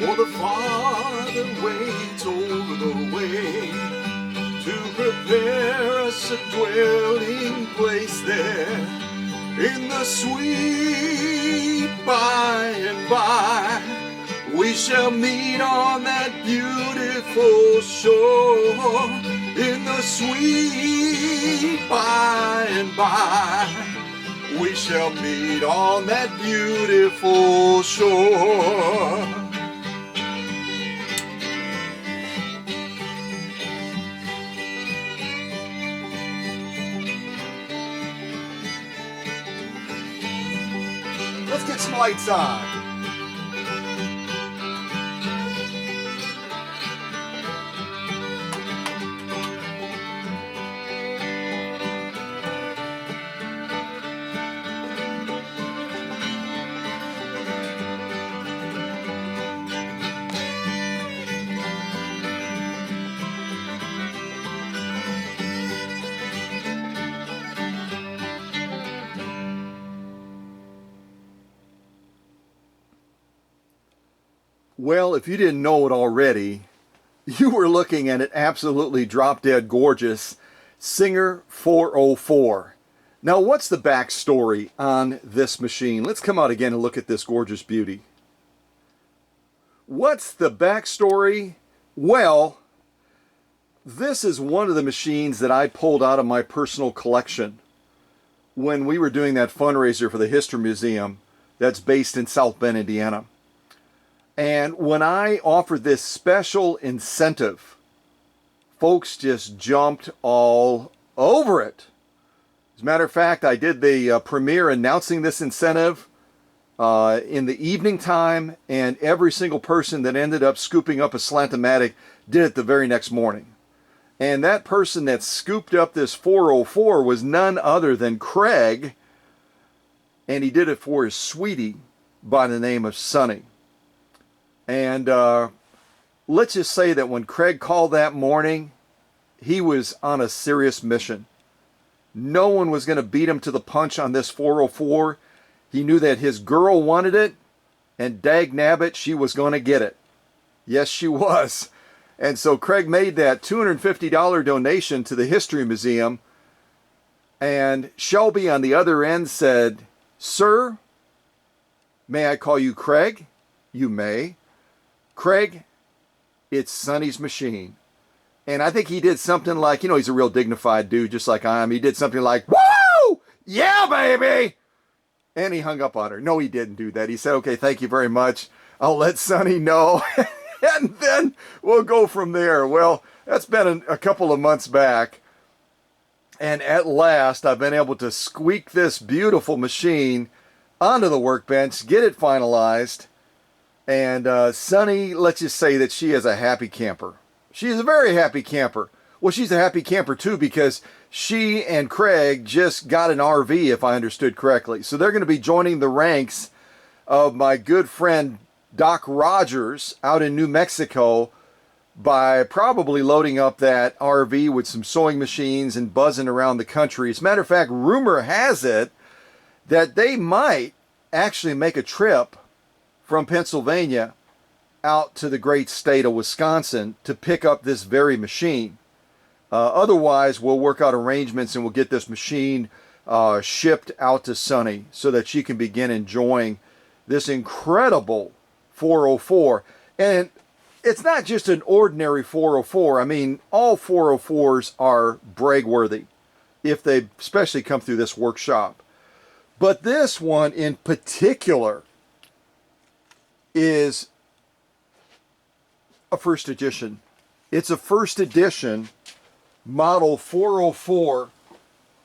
For the Father waits over the way to prepare us a dwelling place there in the sweet by and by. We shall meet on that beautiful shore in the sweet by and by. We shall meet on that beautiful shore. Let's get some lights on. Well, if you didn't know it already, you were looking at an absolutely drop-dead gorgeous Singer 404. Now, what's the backstory on this machine? Let's come out again and look at this gorgeous beauty. What's the backstory? Well, this is one of the machines that I pulled out of my personal collection when we were doing that fundraiser for the History Museum that's based in South Bend, Indiana. And when I offered this special incentive, folks just jumped all over it. As a matter of fact, I did the premiere announcing this incentive in the evening time, and every single person that ended up scooping up a Slant-O-Matic did it the very next morning. And that person that scooped up this 404 was none other than Craig, and he did it for his sweetie by the name of Sonny. And let's just say that when Craig called that morning, he was on a serious mission. No one was going to beat him to the punch on this 404. He knew that his girl wanted it, and dag nabbit, she was going to get it. Yes, she was. And so Craig made that $250 donation to the History Museum, and Shelby on the other end said, "Sir, may I call you Craig?" "You may." "Craig, it's Sonny's machine." And I think he did something like, he's a real dignified dude, just like I am. He did something like, "Woo! Yeah, baby!" And he hung up on her. No, he didn't do that. He said, "Okay, thank you very much. I'll let Sonny know." And then we'll go from there. Well, that's been a couple of months back. And at last, I've been able to squeak this beautiful machine onto the workbench, get it finalized. And Sonny, let's just say that she is a happy camper. She is a very happy camper. Well, she's a happy camper too because she and Craig just got an RV, if I understood correctly. So they're going to be joining the ranks of my good friend Doc Rogers out in New Mexico by probably loading up that RV with some sewing machines and buzzing around the country. As a matter of fact, rumor has it that they might actually make a trip from Pennsylvania out to the great state of Wisconsin to pick up this very machine. Otherwise, we'll work out arrangements and we'll get this machine shipped out to Sonny so that she can begin enjoying this incredible 404. And it's not just an ordinary 404. I mean, all 404s are brag-worthy if they especially come through this workshop. But this one in particular is a first edition. It's a first edition model 404,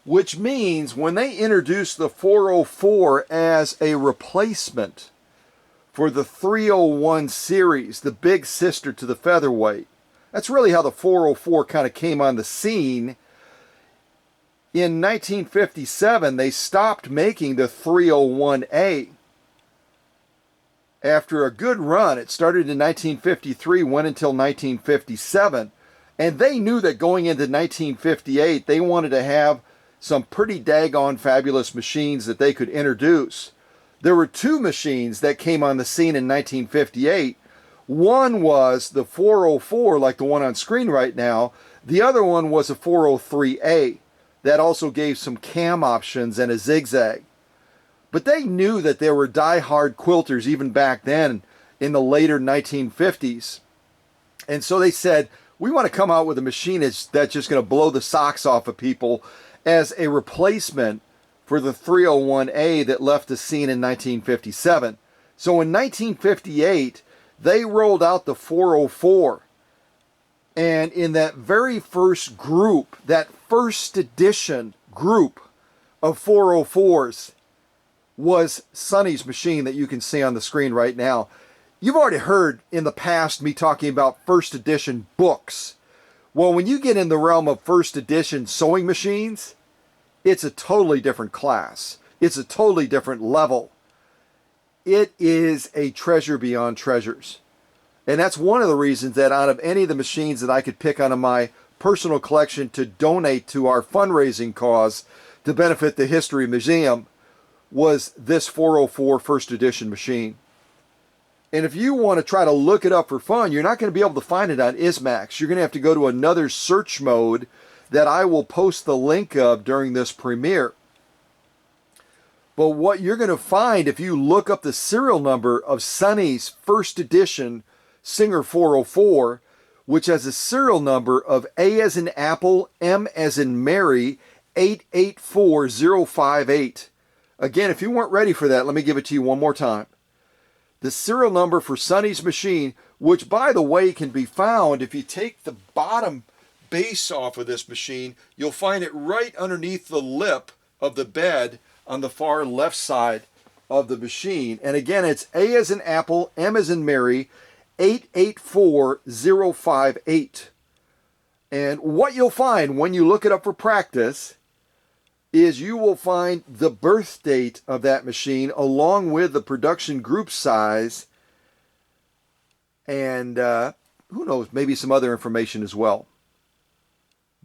which means when they introduced the 404 as a replacement for the 301 series, the big sister to the featherweight, that's really how the 404 kind of came on the scene. In 1957, they stopped making the 301A. After a good run, it started in 1953, went until 1957, and they knew that going into 1958, they wanted to have some pretty daggone fabulous machines that they could introduce. There were two machines that came on the scene in 1958. One was the 404, like the one on screen right now. The other one was a 403A that also gave some cam options and a zigzag. But they knew that there were die-hard quilters even back then in the later 1950s. And so they said, we want to come out with a machine that's just going to blow the socks off of people as a replacement for the 301A that left the scene in 1957. So in 1958, they rolled out the 404. And in that very first group, that first edition group of 404s, was Sonny's machine that you can see on the screen right now. You've already heard in the past me talking about first edition books. Well, when you get in the realm of first edition sewing machines, it's a totally different class. It's a totally different level. It is a treasure beyond treasures. And that's one of the reasons that out of any of the machines that I could pick out of my personal collection to donate to our fundraising cause to benefit the History Museum, was this 404 first edition machine. And if you want to try to look it up for fun, you're not going to be able to find it on Ismax. You're going to have to go to another search mode that I will post the link of during this premiere. But what you're going to find if you look up the serial number of Sonny's first edition Singer 404, which has a serial number of A as in Apple, M as in Mary, 884058. Again, if you weren't ready for that, let me give it to you one more time. The serial number for Sonny's machine, which by the way can be found if you take the bottom base off of this machine, you'll find it right underneath the lip of the bed on the far left side of the machine. And again, it's A as in Apple, M as in Mary, 884058. And what you'll find when you look it up for practice is you will find the birth date of that machine along with the production group size and who knows, maybe some other information as well.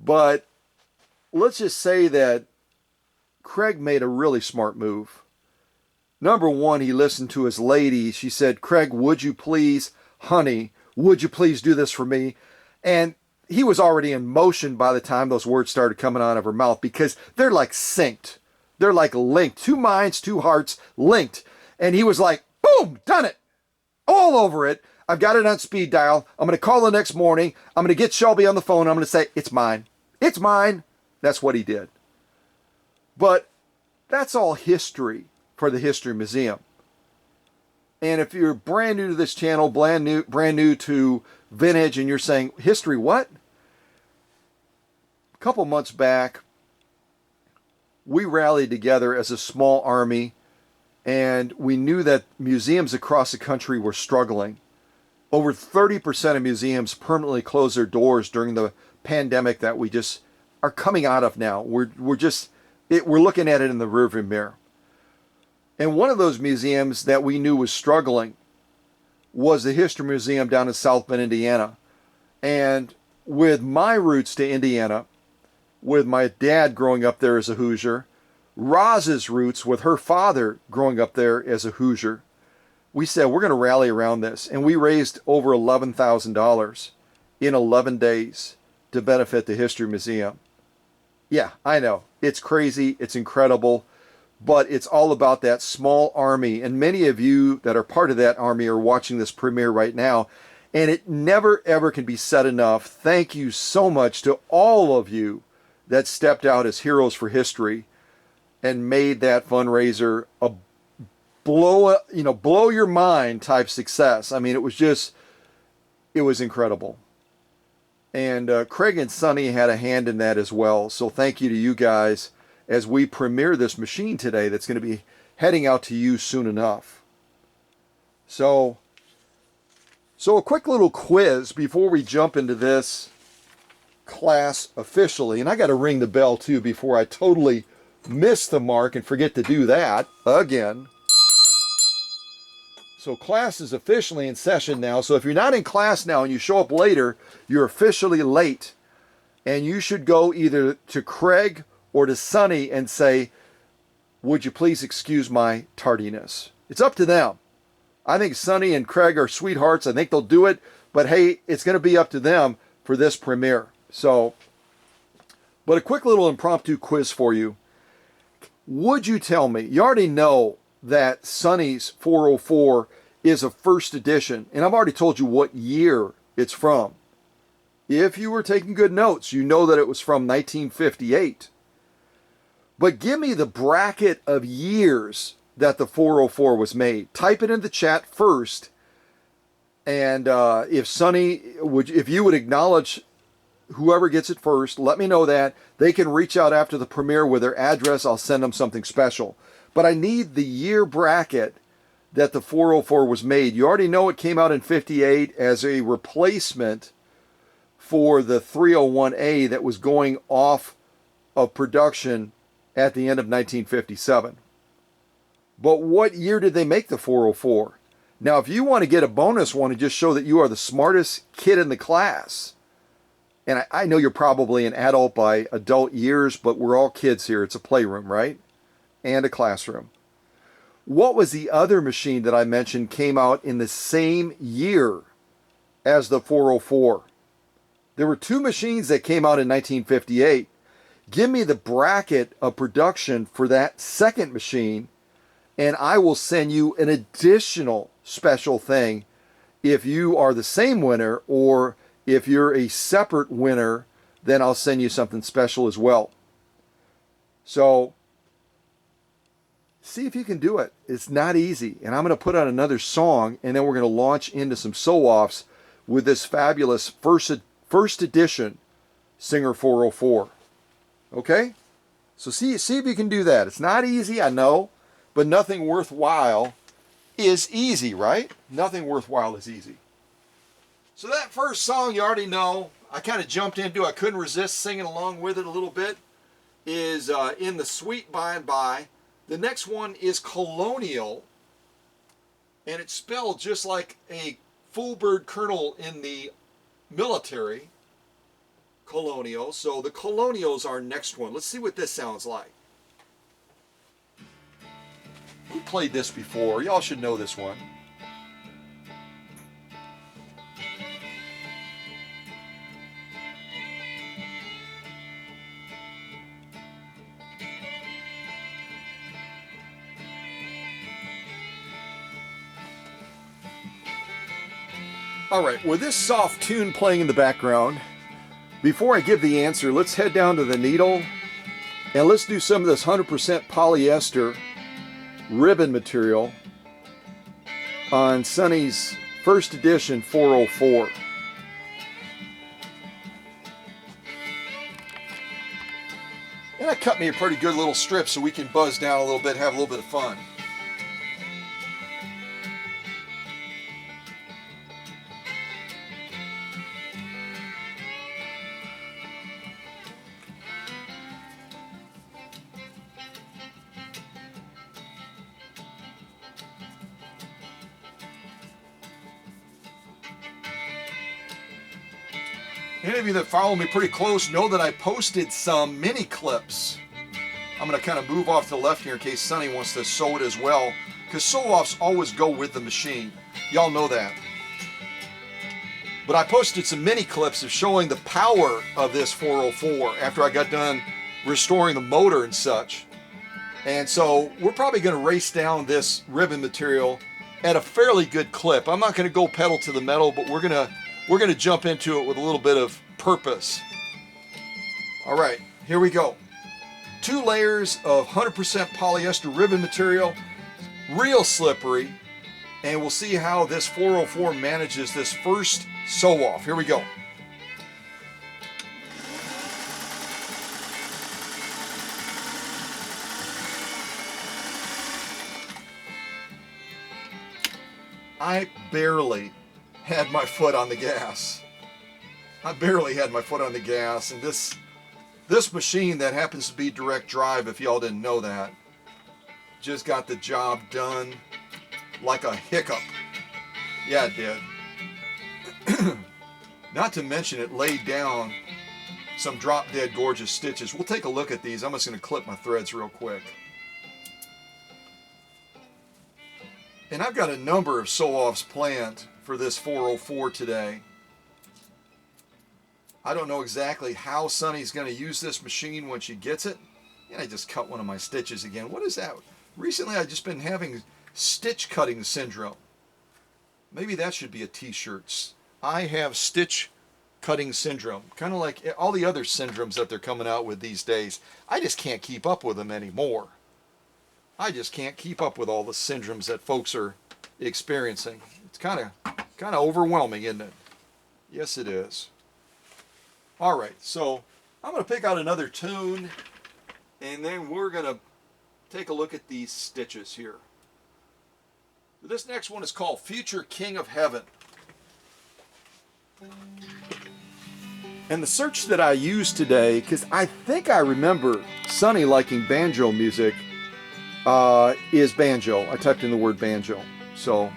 But let's just say that Craig made a really smart move. Number one, he listened to his lady. She said, Craig, would you please, honey, would you please do this for me? And he was already in motion by the time those words started coming out of her mouth because they're like synced. They're like linked. Two minds, two hearts linked. And he was like, boom, done it. All over it. I've got it on speed dial. I'm going to call the next morning. I'm going to get Shelby on the phone. I'm going to say, it's mine. It's mine. That's what he did. But that's all history for the History Museum. And if you're brand new to this channel, brand new to vintage, and you're saying, history what? A couple months back, we rallied together as a small army, and we knew that museums across the country were struggling. Over 30% of museums permanently closed their doors during the pandemic that we just are coming out of now. We're looking at it in the rearview mirror. And one of those museums that we knew was struggling was the History Museum down in South Bend, Indiana. And with my roots to Indiana, with my dad growing up there as a Hoosier, Roz's roots with her father growing up there as a Hoosier, we said we're going to rally around this. And we raised over $11,000 in 11 days to benefit the History Museum. Yeah, I know. It's crazy. It's incredible. But it's all about that small army. And many of you that are part of that army are watching this premiere right now. And it never, ever can be said enough. Thank you so much to all of you that stepped out as heroes for history and made that fundraiser a blow your mind type success. I mean, it was incredible. And Craig and Sonny had a hand in that as well. So thank you to you guys as we premiere this machine today that's going to be heading out to you soon enough. So a quick little quiz before we jump into this class officially. And I got to ring the bell too before I totally miss the mark and forget to do that again. So class is officially in session now. So if you're not in class now and you show up later, you're officially late. And you should go either to Craig or to Sonny and say, would you please excuse my tardiness? It's up to them. I think Sonny and Craig are sweethearts. I think they'll do it. But hey, it's going to be up to them for this premiere. So, but a quick little impromptu quiz for you. Would you tell me, you already know that Sonny's 404 is a first edition, and I've already told you what year it's from. If you were taking good notes, you know that it was from 1958. But give me the bracket of years that the 404 was made. Type it in the chat first. And if Sonny, if you would acknowledge whoever gets it first, let me know that. They can reach out after the premiere with their address. I'll send them something special. But I need the year bracket that the 404 was made. You already know it came out in 58 as a replacement for the 301A that was going off of production at the end of 1957. But what year did they make the 404? Now, if you want to get a bonus one and just show that you are the smartest kid in the class, and I know you're probably an adult by adult years, but we're all kids here. It's a playroom, right? And a classroom. What was the other machine that I mentioned came out in the same year as the 404? There were two machines that came out in 1958. Give me the bracket of production for that second machine, and I will send you an additional special thing if you are the same winner, or if you're a separate winner, then I'll send you something special as well. So see if you can do it. It's not easy. And I'm going to put on another song, and then we're going to launch into some sew-offs with this fabulous first edition Singer 404. Okay? So see if you can do that. It's not easy, I know, but nothing worthwhile is easy, right? Nothing worthwhile is easy. So that first song you already know, I kind of jumped into, I couldn't resist singing along with it a little bit, is In the Sweet By and By. The next one is Colonial, and it's spelled just like a full bird colonel in the military. Colonial. So the Colonial's our next one. Let's see what this sounds like. We played this before. Y'all should know this one. All right, with this soft tune playing in the background, before I give the answer, let's head down to the needle and let's do some of this 100% polyester ribbon material on Sonny's first edition 404. And I cut me a pretty good little strip so we can buzz down a little bit, have a little bit of fun. Any of you that follow me pretty close know that I posted some mini clips. I'm going to kind of move off to the left here in case Sonny wants to sew it as well, because sew-offs always go with the machine. Y'all know that. But I posted some mini clips of showing the power of this 404 after I got done restoring the motor and such. And so we're probably going to race down this ribbon material at a fairly good clip. I'm not going to go pedal to the metal, but we're going to jump into it with a little bit of purpose. All right, here we go. 2 layers of 100% polyester ribbon material, real slippery, and we'll see how this 404 manages this first sew-off. Here we go. I barely had my foot on the gas. I barely had my foot on the gas, and this machine that happens to be direct drive, if y'all didn't know that, just got the job done like a hiccup. Yeah, it did. Not to mention it laid down some drop dead gorgeous stitches. We'll take a look at these. I'm just going to clip my threads real quick. And I've got a number of sew-offs planned for this 404 today. I don't know exactly how Sunny's going to use this machine when she gets it. And I just cut one of my stitches again. What is that? Recently I've just been having stitch cutting syndrome. Maybe that should be a t-shirt. I have stitch cutting syndrome. Kind of like all the other syndromes that they're coming out with these days. I just can't keep up with them anymore. I just can't keep up with all the syndromes that folks are experiencing. It's kind of overwhelming, isn't it? Yes, it is. All right, so I'm going to pick out another tune, and then we're going to take a look at these stitches here. This next one is called Future King of Heaven. And the search that I used today, because I think I remember Sunny liking banjo music, is banjo. I typed in the word banjo. So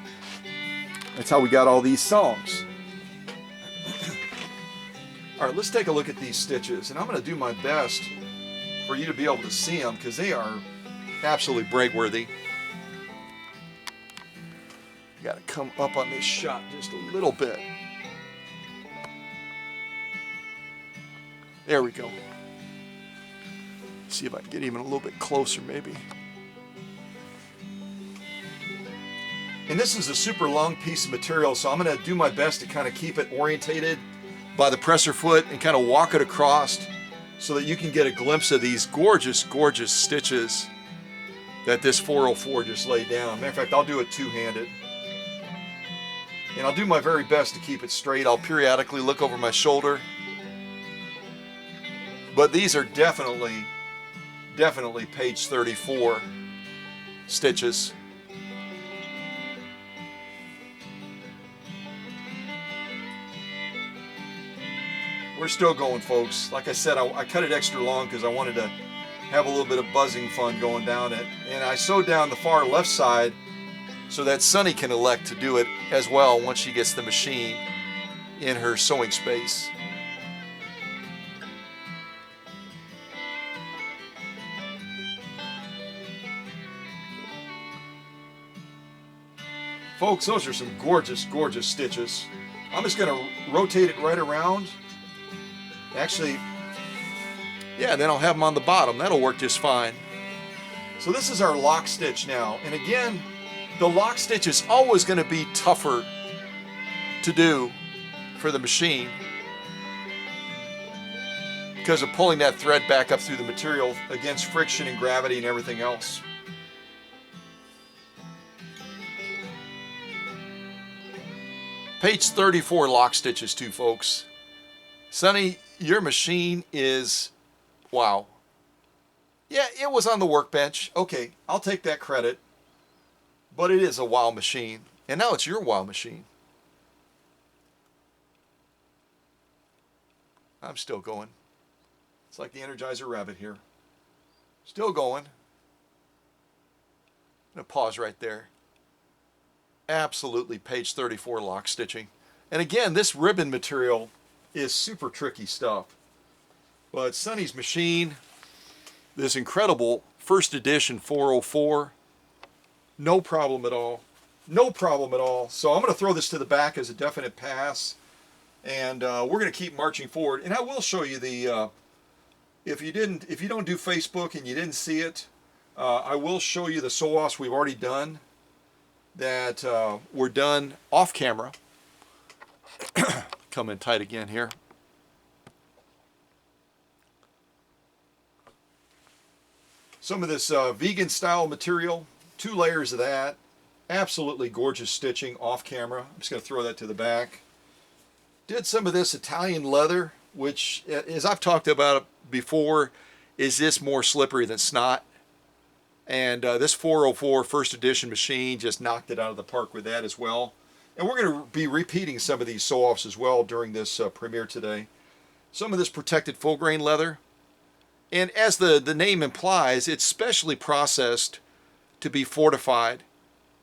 that's how we got all these songs. All right, let's take a look at these stitches. And I'm going to do my best for you to be able to see them because they are absolutely break-worthy. You got to come up on this shot just a little bit. There we go. See if I can get even a little bit closer maybe. And this is a super long piece of material, so I'm going to do my best to kind of keep it orientated by the presser foot and kind of walk it across so that you can get a glimpse of these gorgeous, gorgeous stitches that this 404 just laid down. Matter of fact, I'll do it two-handed. And I'll do my very best to keep it straight. I'll periodically look over my shoulder. But these are definitely page 34 stitches. We're still going, folks. Like I said, I cut it extra long because I wanted to have a little bit of buzzing fun going down it. And I sewed down the far left side so that Sunny can elect to do it as well once she gets the machine in her sewing space. Folks, those are some gorgeous, gorgeous stitches. I'm just going to rotate it right around. Actually, yeah, then I'll have them on the bottom. That'll work just fine. So this is our lock stitch now. And again, the lock stitch is always going to be tougher to do for the machine because of pulling that thread back up through the material against friction and gravity and everything else. Page 34 lock stitches too, folks. Sunny, your machine is, wow. Yeah, it was on the workbench. Okay, I'll take that credit. But it is a wow machine. And now it's your wow machine. I'm still going. It's like the Energizer Rabbit here. Still going. I'm going to pause right there. Absolutely page 34 lock stitching. And again, this ribbon material is super tricky stuff. But Sunny's machine, this incredible first edition 404, no problem at all. No problem at all. So I'm going to throw this to the back as a definite pass. And we're going to keep marching forward. And I will show you the, if you don't do Facebook and you didn't see it, I will show you the sew-offs we've already done that were done off camera. Come in tight again here. Some of this vegan style material, 2 layers of that. Absolutely gorgeous stitching off camera. I'm just going to throw that to the back. Did some of this Italian leather, which, as I've talked about before, is this more slippery than snot. And this 404 first edition machine just knocked it out of the park with that as well. And we're going to be repeating some of these sew-offs as well during this premiere today. Some of this protected full grain leather. And as the name implies, it's specially processed to be fortified,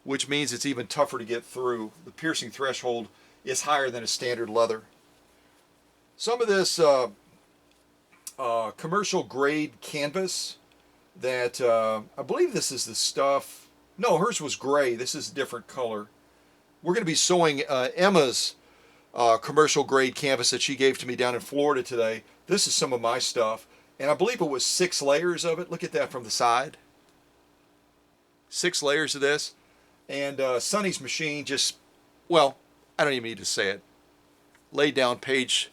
which means it's even tougher to get through. The piercing threshold is higher than a standard leather. Some of this commercial grade canvas that I believe this is the stuff, No, hers was gray. This is a different color. We're going to be sewing Emma's commercial grade canvas that she gave to me down in Florida today. This is some of my stuff. And I believe it was 6 layers of it. Look at that from the side. 6 layers of this. And Sonny's machine just, well, I don't even need to say it. Laid down page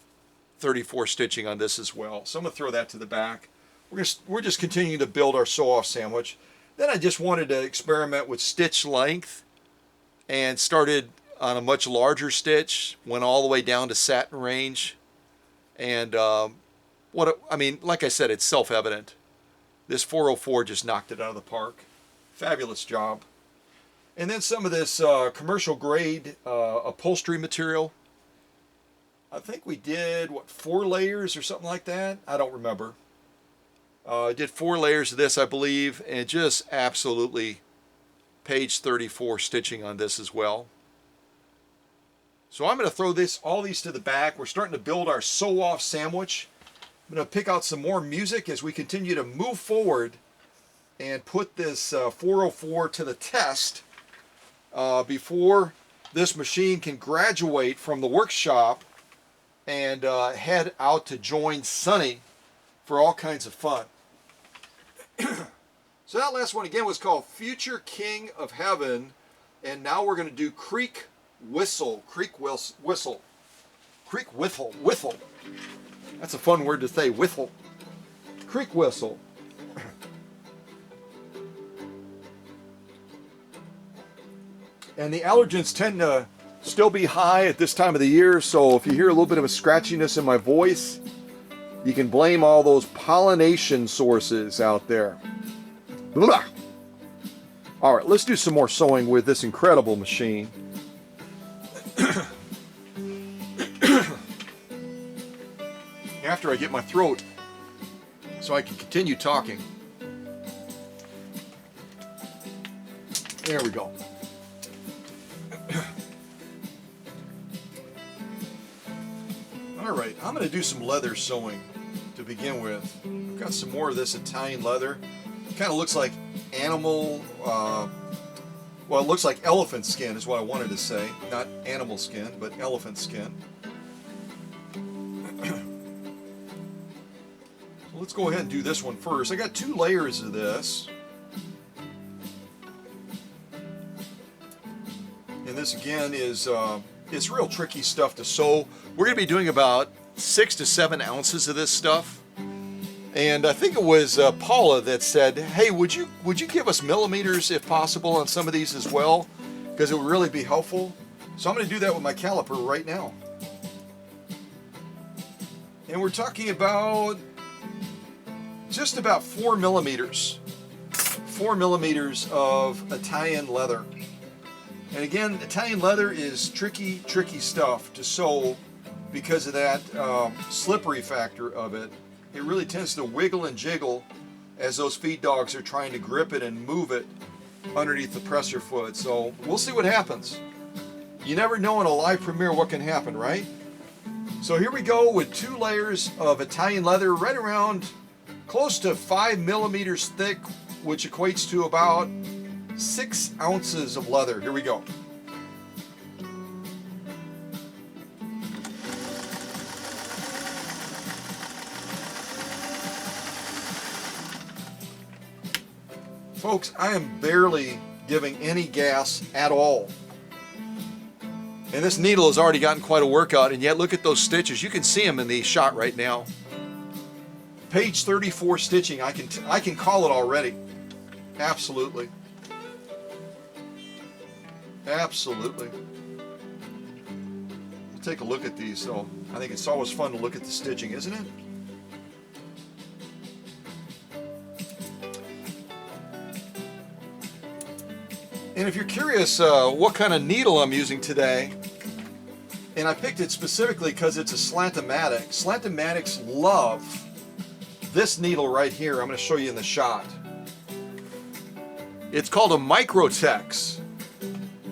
34 stitching on this as well. So I'm going to throw that to the back. We're just continuing to build our sew-off sandwich. Then I just wanted to experiment with stitch length and started on a much larger stitch, went all the way down to satin range. And like I said, it's self-evident. This 404 just knocked it out of the park. Fabulous job. And then some of this commercial grade upholstery material. I think we did, 4 layers or something like that? I don't remember. I did 4 layers of this, I believe, and just absolutely page 34 stitching on this as well. So I'm going to throw all these to the back. We're starting to build our sew-off sandwich. I'm going to pick out some more music as we continue to move forward and put this 404 to the test before this machine can graduate from the workshop and head out to join Sonny for all kinds of fun. So that last one again was called Future King of Heaven, and now we're going to do Creek Whistle. Creek Whistle. Creek Whistle. Whistle. That's a fun word to say, whistle. Creek Whistle. And the allergens tend to still be high at this time of the year, so if you hear a little bit of a scratchiness in my voice, you can blame all those pollination sources out there. Blah. All right, let's do some more sewing with this incredible machine. After I get my throat so I can continue talking. There we go. All right, I'm going to do some leather sewing to begin with. I've got some more of this Italian leather. It kind of looks like animal, well, it looks like elephant skin is what I wanted to say. Not animal skin, but elephant skin. So let's go ahead and do this one first. I got 2 layers of this. And this again is it's real tricky stuff to sew. We're going to be doing about 6 to 7 ounces of this stuff. And I think it was Paula that said, hey, would you give us millimeters if possible on some of these as well? Because it would really be helpful. So I'm going to do that with my caliper right now. And we're talking about just about 4 millimeters. 4 millimeters of Italian leather. And again, Italian leather is tricky stuff to sew because of that slippery factor of it. It really tends to wiggle and jiggle as those feed dogs are trying to grip it and move it underneath the presser foot. So we'll see what happens. You never know in a live premiere what can happen, right? So here we go with 2 layers of Italian leather, right around close to 5 millimeters thick, which equates to about 6 ounces of leather. Here we go. Folks, I am barely giving any gas at all. And this needle has already gotten quite a workout, and yet look at those stitches. You can see them in the shot right now. Page 34 stitching, I can call it already. Absolutely. Absolutely. We'll take a look at these though. I think it's always fun to look at the stitching, isn't it? And if you're curious what kind of needle I'm using today, and I picked it specifically because it's a slant-o-matic. Slant-o-matics love this needle right here. I'm going to show you in the shot. It's called a Microtex.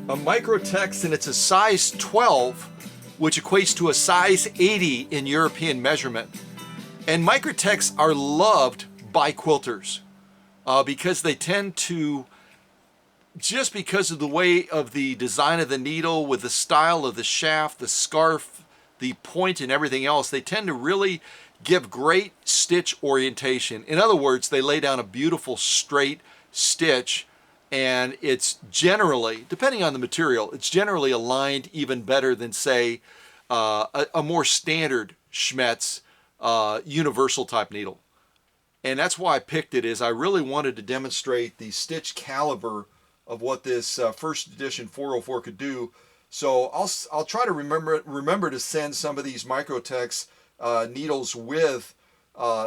A Microtex, and it's a size 12, which equates to a size 80 in European measurement. And Microtex are loved by quilters because they tend to just because of the way of the design of the needle, with the style of the shaft, the scarf, the point and everything else, they tend to really give great stitch orientation. In other words, they lay down a beautiful straight stitch, and it's generally, depending on the material, it's generally aligned even better than, say, a more standard Schmetz universal type needle. And that's why I picked it, is I really wanted to demonstrate the stitch caliber of what this first edition 404 could do. So I'll try to remember to send some of these Microtex needles with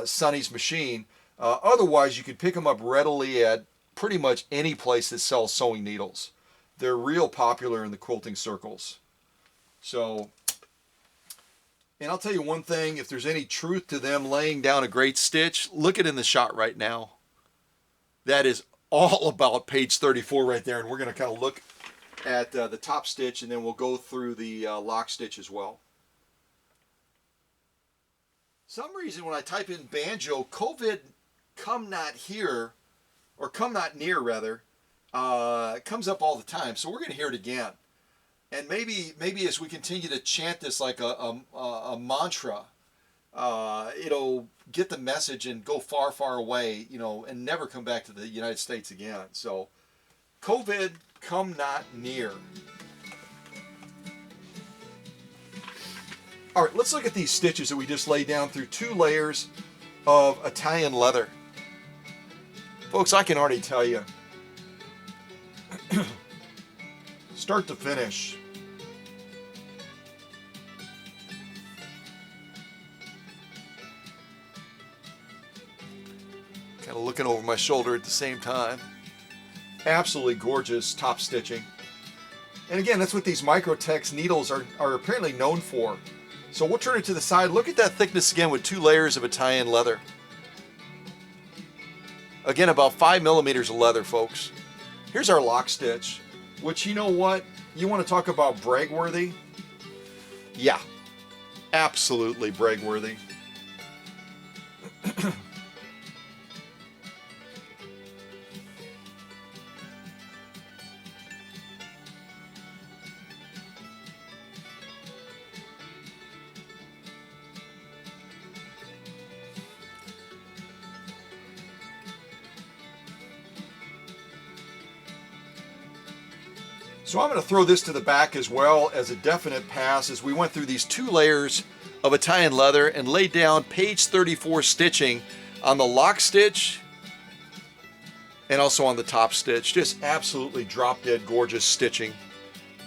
Sonny's machine. Otherwise, you can pick them up readily at pretty much any place that sells sewing needles. They're real popular in the quilting circles. So, and I'll tell you one thing, if there's any truth to them laying down a great stitch, look at it in the shot right now. That is all about page 34 right there, and we're going to kind of look at the top stitch, and then we'll go through the lock stitch as well. Some reason when I type in banjo, COVID come not here, or come not near rather, comes up all the time. So we're going to hear it again. And maybe as we continue to chant this like a mantra, it'll get the message and go far, far away, you know, and never come back to the United States again. So, COVID, come not near. All right, let's look at these stitches that we just laid down through 2 layers of Italian leather. Folks, I can already tell you, start to finish, kind of looking over my shoulder at the same time. Absolutely gorgeous top stitching. And again, that's what these Microtex needles are apparently known for. So we'll turn it to the side. Look at that thickness again with 2 layers of Italian leather. Again, about 5 millimeters of leather, folks. Here's our lock stitch, which, you know what? You want to talk about brag-worthy? Yeah, absolutely brag-worthy. So I'm going to throw this to the back as well as a definite pass, as we went through these 2 layers of Italian leather and laid down page 34 stitching on the lock stitch and also on the top stitch. Just absolutely drop dead gorgeous stitching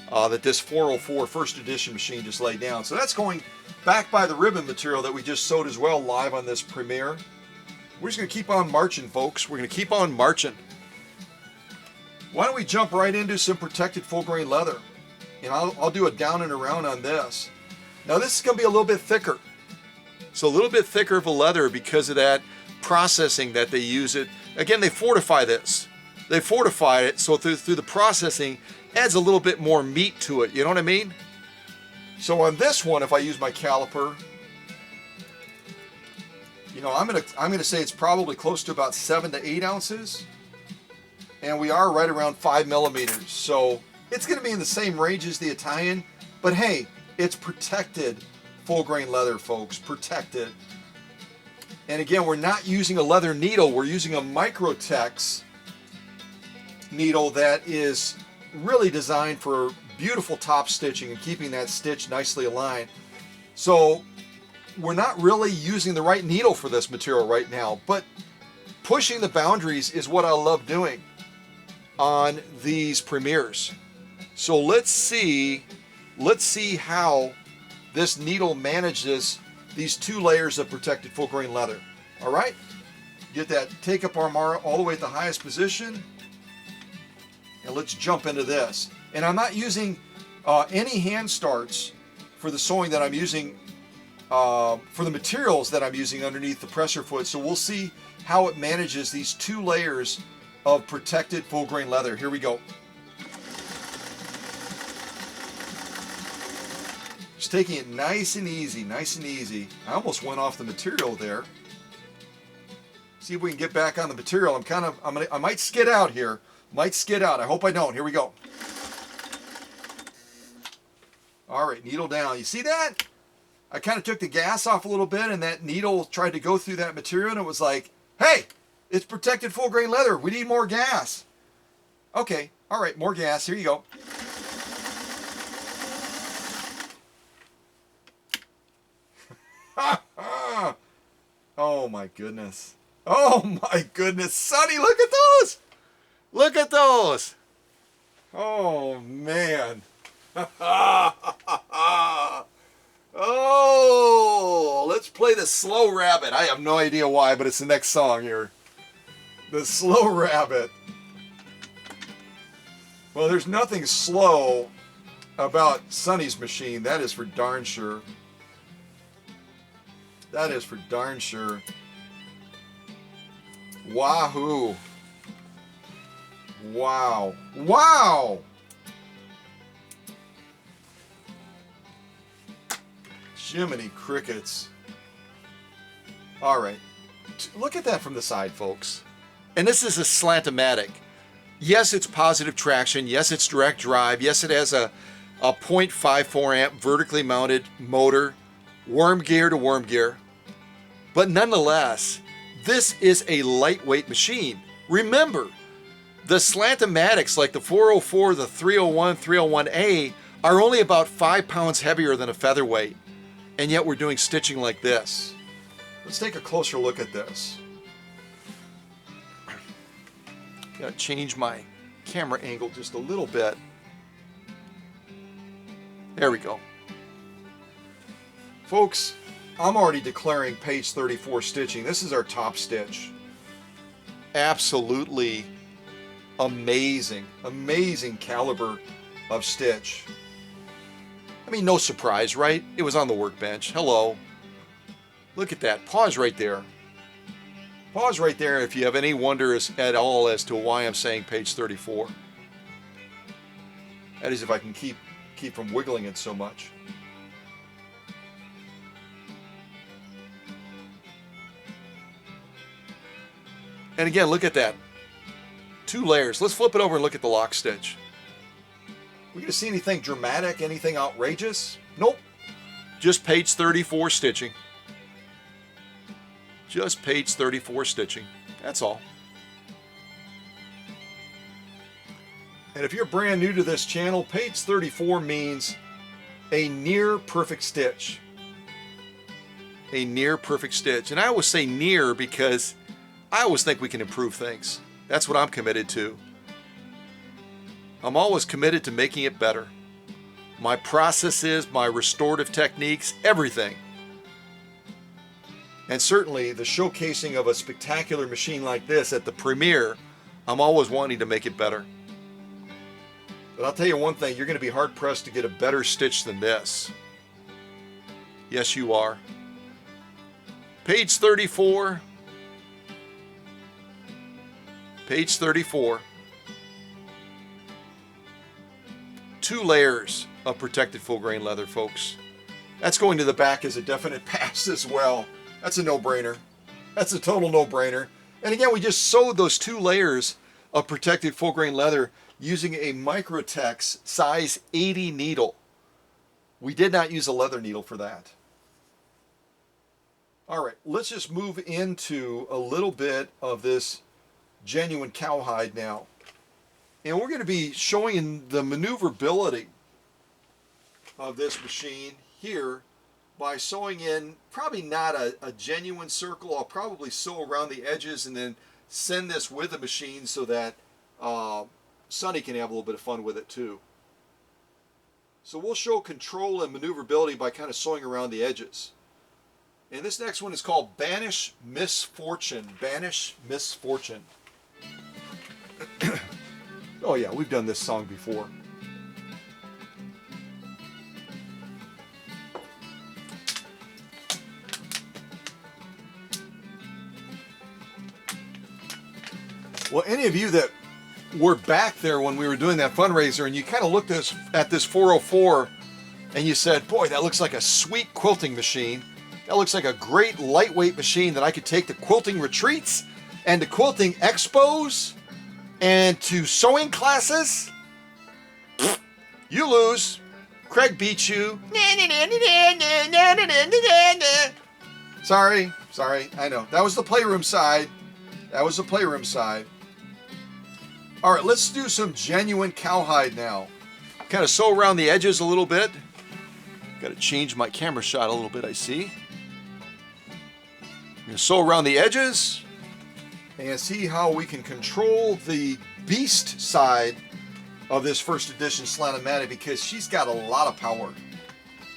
that this 404 first edition machine just laid down. So that's going back by the ribbon material that we just sewed as well live on this premiere. We're just going to keep on marching, folks. We're going to keep on marching. Why don't we jump right into some protected full grain leather? And I'll do a down and around on this. Now this is going to be a little bit thicker. So a little bit thicker of a leather because of that processing that they use it. Again, they fortify this. They fortify it so through the processing adds a little bit more meat to it. You know what I mean? So on this one, if I use my caliper, you know, I'm gonna say it's probably close to about 7 to 8 ounces. And we are right around 5 millimeters. So it's going to be in the same range as the Italian, but hey, it's protected full grain leather, folks, protected. And again, we're not using a leather needle, we're using a Microtex needle that is really designed for beautiful top stitching and keeping that stitch nicely aligned. So we're not really using the right needle for this material right now, but pushing the boundaries is what I love doing on these premieres. So let's see how this needle manages these 2 layers of protected full grain leather. All right, get that take up arm all the way at the highest position, and let's jump into this. And I'm not using any hand starts for the sewing that I'm using for the materials that I'm using underneath the presser foot. So we'll see how it manages these 2 layers of protected full grain leather. Here we go. Just taking it nice and easy, nice and easy. I almost went off the material there. See if we can get back on the material. I might skid out here, Might skid out. I hope I don't. Here we go. All right, needle down. You see that? I kind of took the gas off a little bit, and that needle tried to go through that material, and it was like, hey, it's protected full grain leather. We need more gas. Okay, all right, more gas. Here you go. Oh my goodness. Oh my goodness. Sonny, look at those. Look at those. Oh man. Oh, let's play the Slow Rabbit. I have no idea why, but it's the next song here. The Slow Rabbit. Well, there's nothing slow about Sonny's machine. That is for darn sure. That is for darn sure. Wahoo. Wow. Wow. Jiminy crickets. All right. Look at that from the side, folks. And this is a slant-o-matic. Yes, it's positive traction. Yes, it's direct drive. Yes, it has a 0.54 amp vertically mounted motor, worm gear to worm gear. But nonetheless, this is a lightweight machine. Remember, the slant-o-matics like the 404, the 301, 301A are only about 5 pounds heavier than a featherweight. And yet we're doing stitching like this. Let's take a closer look at this. Gotta change my camera angle just a little bit. There we go. Folks, I'm already declaring page 34 stitching. This is our top stitch. Absolutely amazing, amazing caliber of stitch. I mean, no surprise, right? It was on the workbench. Hello. Look at that. Pause right there. Pause right there if you have any wonders at all as to why I'm saying page 34. That is if I can keep from wiggling it so much. And again, look at that. 2 layers. Let's flip it over and look at the lock stitch. We gonna see anything dramatic, anything outrageous? Nope. Just page 34 stitching. Just page 34 stitching. That's all. And if you're brand new to this channel, page 34 means a near perfect stitch. A near perfect stitch. And I always say near because I always think we can improve things. That's what I'm committed to. I'm always committed to making it better. My processes, my restorative techniques, everything. And certainly the showcasing of a spectacular machine like this at the premiere, I'm always wanting to make it better. But I'll tell you one thing, you're going to be hard pressed to get a better stitch than this. Yes, you are. Page 34. Page 34. 2 layers of protected full grain leather, folks. That's going to the back as a definite pass as well. That's a no-brainer. That's a total no-brainer. And again, we just sewed those 2 layers of protected full grain leather using a Microtex size 80 needle. We did not use a leather needle for that. All right, let's just move into a little bit of this genuine cowhide now. And we're going to be showing the maneuverability of this machine here by sewing in, probably not a genuine circle. I'll probably sew around the edges and then send this with the machine so that Sonny can have a little bit of fun with it too. So we'll show control and maneuverability by kind of sewing around the edges. And this next one is called Banish Misfortune. Banish Misfortune. Oh yeah, we've done this song before. Well, any of you that were back there when we were doing that fundraiser and you kind of looked at this 404 and you said, boy, that looks like a sweet quilting machine. That looks like a great lightweight machine that I could take to quilting retreats and to quilting expos And to sewing classes, you lose. Craig beats you. Sorry, I know. That was the playroom side. All right, let's do some genuine cowhide now. Kind of sew around the edges a little bit. Got to change my camera shot a little bit, I see. I'm going to sew around the edges and see how we can control the beast side of this first edition Slant-O-Matic, because she's got a lot of power,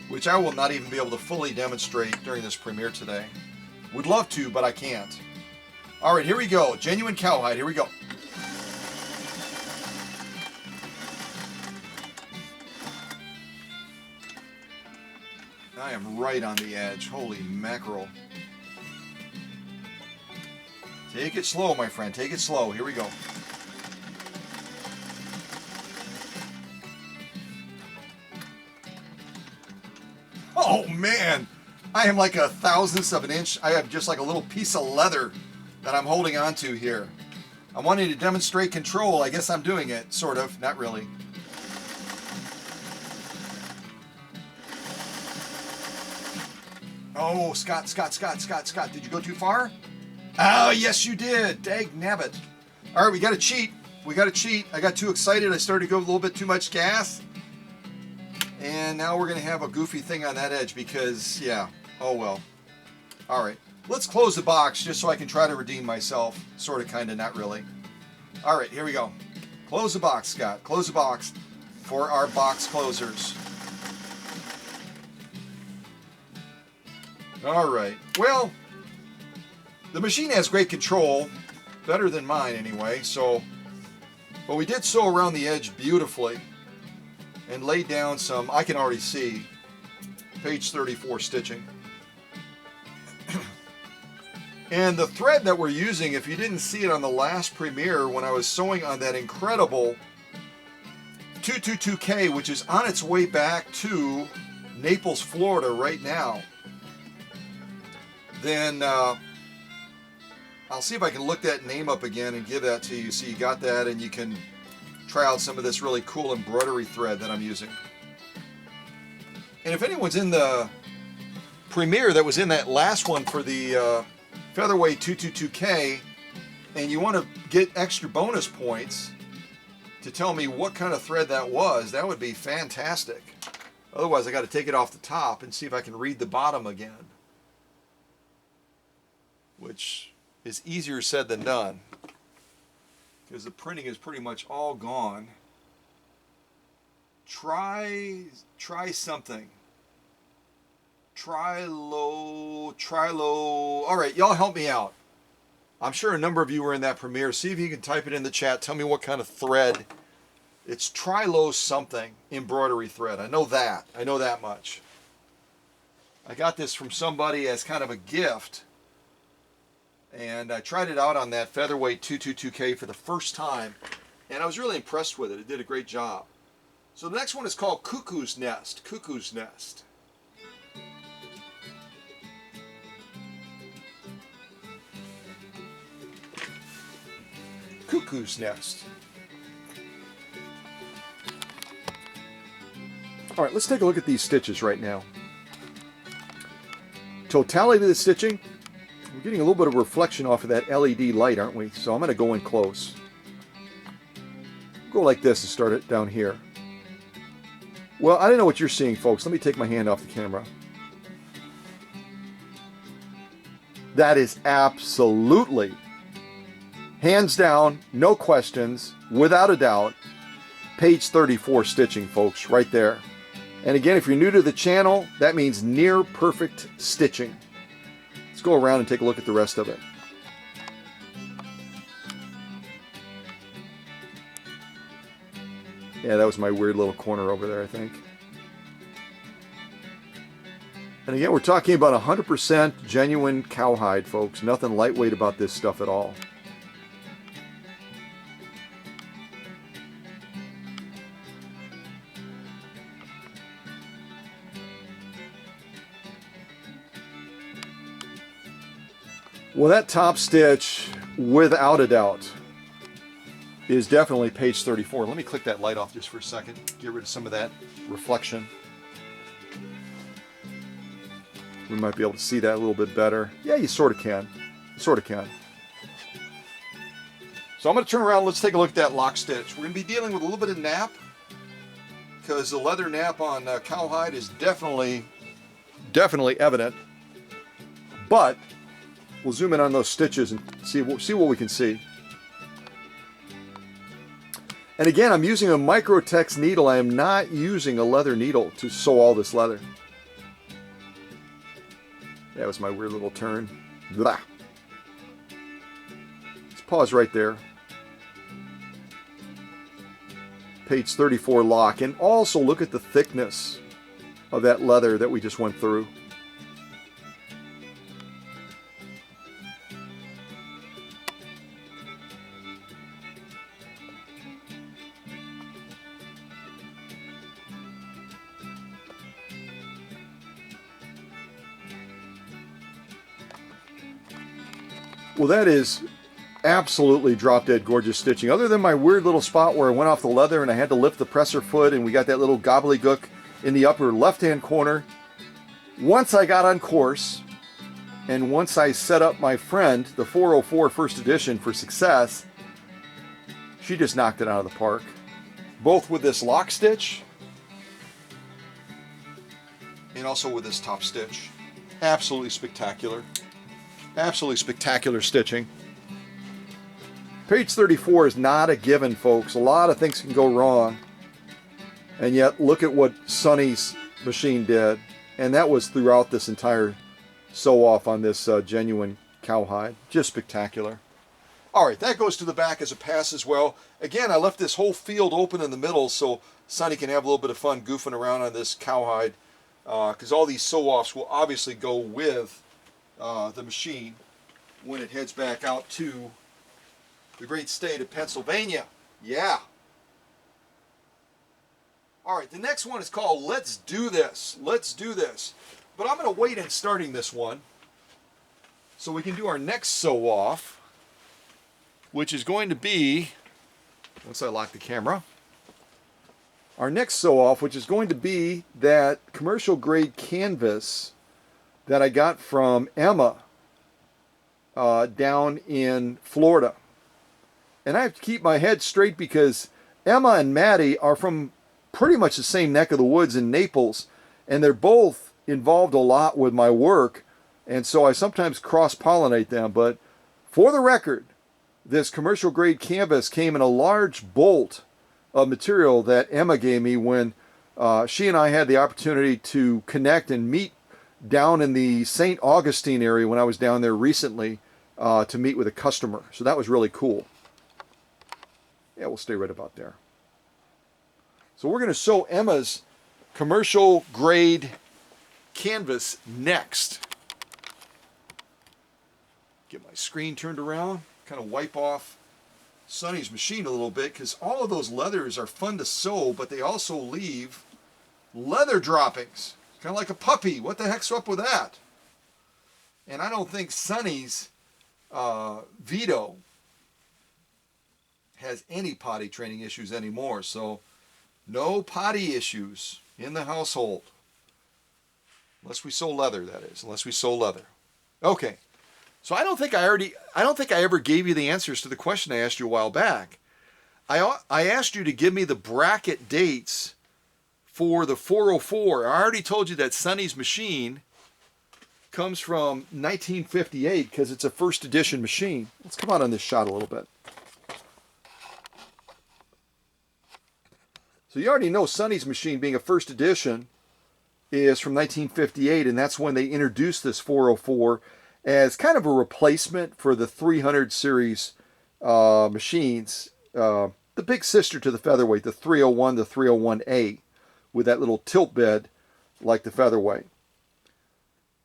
which I will not even be able to fully demonstrate during this premiere today. Would love to, but I can't. All right, here we go. Genuine cowhide, here we go. I am right on the edge. Holy mackerel. Take it slow, my friend. Take it slow. Here we go. Oh, man. I am like a thousandth of an inch. I have just like a little piece of leather that I'm holding on to here. I'm wanting to demonstrate control. I guess I'm doing it, sort of. Not really. Oh, Scott, did you go too far? Oh, yes, you did. Dag nabbit. All right, we got to cheat. I got too excited. I started to go a little bit too much gas. And now we're going to have a goofy thing on that edge because, yeah, oh well. All right, let's close the box just so I can try to redeem myself. Sort of, kind of, not really. All right, here we go. Close the box, Scott. Close the box for our box closers. All right, well, the machine has great control, better than mine anyway, so, but we did sew around the edge beautifully and laid down some, I can already see, page 34 stitching. And the thread that we're using, if you didn't see it on the last premiere when I was sewing on that incredible 222K, which is on its way back to Naples, Florida right now, then I'll see if I can look that name up again and give that to you so you got that and you can try out some of this really cool embroidery thread that I'm using. And if anyone's in the premiere that was in that last one for the Featherweight 222K and you want to get extra bonus points to tell me what kind of thread that was, that would be fantastic. Otherwise I got to take it off the top and see if I can read the bottom again, which is easier said than done because the printing is pretty much all gone. Try something. Trilo. All right, y'all help me out. I'm sure a number of you were in that premiere. See if you can type it in the chat. Tell me what kind of thread. It's Trilo something, embroidery thread. I know that. I know that much. I got this from somebody as kind of a gift. And I tried it out on that Featherweight 222K for the first time, and I was really impressed with it. It did a great job. So the next one is called Cuckoo's Nest. Cuckoo's Nest. Cuckoo's Nest. All right, let's take a look at these stitches right now. Totality of the stitching. We're getting a little bit of reflection off of that LED light, aren't we? So I'm going to go in close. Go like this and start it down here. Well, I don't know what you're seeing, folks. Let me take my hand off the camera. That is absolutely, hands down, no questions, without a doubt, page 34 stitching, folks, right there. And again, if you're new to the channel, that means near perfect stitching. Let's go around and take a look at the rest of it. Yeah, that was my weird little corner over there, I think. And again, we're talking about 100% genuine cowhide, folks. Nothing lightweight about this stuff at all. Well, that top stitch, without a doubt, is definitely page 34. Let me click that light off just for a second, get rid of some of that reflection. We might be able to see that a little bit better. Yeah, you sort of can. You sort of can. So I'm going to turn around. Let's take a look at that lock stitch. We're going to be dealing with a little bit of nap, because the leather nap on Cowhide is definitely evident. But we'll zoom in on those stitches and see what we can see. And again, I'm using a Microtex needle. I am not using a leather needle to sew all this leather. That was my weird little turn. Blah. Let's pause right there. Page 34 lock. And also look at the thickness of that leather that we just went through. Well, that is absolutely drop dead gorgeous stitching. Other than my weird little spot where I went off the leather and I had to lift the presser foot and we got that little gobbledygook in the upper left hand corner. Once I got on course and once I set up my friend, the 404 first edition, for success, she just knocked it out of the park. Both with this lock stitch and also with this top stitch. Absolutely spectacular. Absolutely spectacular stitching. Page 34 is not a given, folks. A lot of things can go wrong. And yet, look at what Sunny's machine did. And that was throughout this entire sew-off on this genuine Cowhide. Just spectacular. All right, that goes to the back as a pass as well. Again, I left this whole field open in the middle so Sunny can have a little bit of fun goofing around on this Cowhide. Because all these sew-offs will obviously go with the machine when it heads back out to the great state of Pennsylvania. Yeah. All right, the next one is called Let's Do This. Let's Do This. But I'm going to wait in starting this one so we can do our next sew-off, which is going to be, once I lock the camera, our next sew-off, which is going to be that commercial grade canvas that I got from Emma down in Florida. And I have to keep my head straight because Emma and Maddie are from pretty much the same neck of the woods in Naples, and they're both involved a lot with my work, and so I sometimes cross-pollinate them. But for the record, this commercial grade canvas came in a large bolt of material that Emma gave me when she and I had the opportunity to connect and meet down in the St. Augustine area when I was down there recently to meet with a customer. So that was really cool. Yeah, we'll stay right about there. So we're going to sew Emma's commercial grade canvas next. Get my screen turned around, kind of wipe off Sunny's machine a little bit, because all of those leathers are fun to sew, but they also leave leather droppings. Kind of like a puppy. What the heck's up with that? And I don't think Sunny's Vito has any potty training issues anymore. So no potty issues in the household. Unless we sew leather, that is. Unless we sew leather. Okay. So I don't think I ever gave you the answers to the question I asked you a while back. I asked you to give me the bracket dates for the 404. I already told you that Sunny's machine comes from 1958 because it's a first edition machine. Let's come out on this shot a little bit. So you already know Sunny's machine, being a first edition, is from 1958, and that's when they introduced this 404 as kind of a replacement for the 300 series machines, the big sister to the Featherweight, the 301, the 301A, with that little tilt bed like the Featherweight.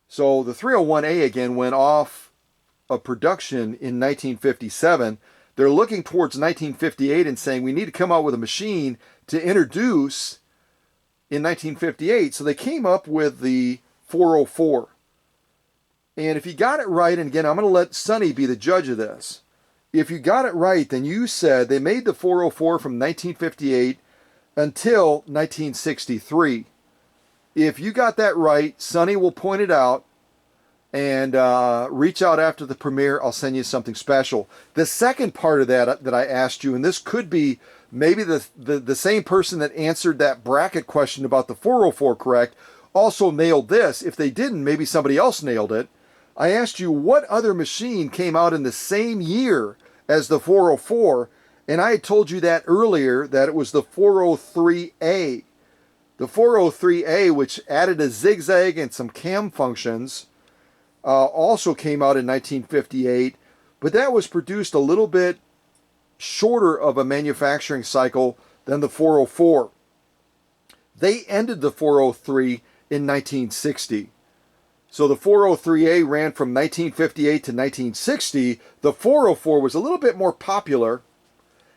So the 301A again went off of production in 1957. They're looking towards 1958 and saying we need to come out with a machine to introduce in 1958. So they came up with the 404. And if you got it right, and again, I'm going to let Sunny be the judge of this. If you got it right, then you said they made the 404 from 1958 until 1963. If you got that right, Sonny will point it out and reach out after the premiere. I'll send you something special. The second part of that I asked you, and this could be maybe the same person that answered that bracket question about the 404 correct, also nailed this. If they didn't, maybe somebody else nailed it. I asked you what other machine came out in the same year as the 404, and I had told you that earlier, that it was the 403A. The 403A, which added a zigzag and some cam functions, also came out in 1958, but that was produced a little bit shorter of a manufacturing cycle than the 404. They ended the 403 in 1960. So the 403A ran from 1958 to 1960. The 404 was a little bit more popular,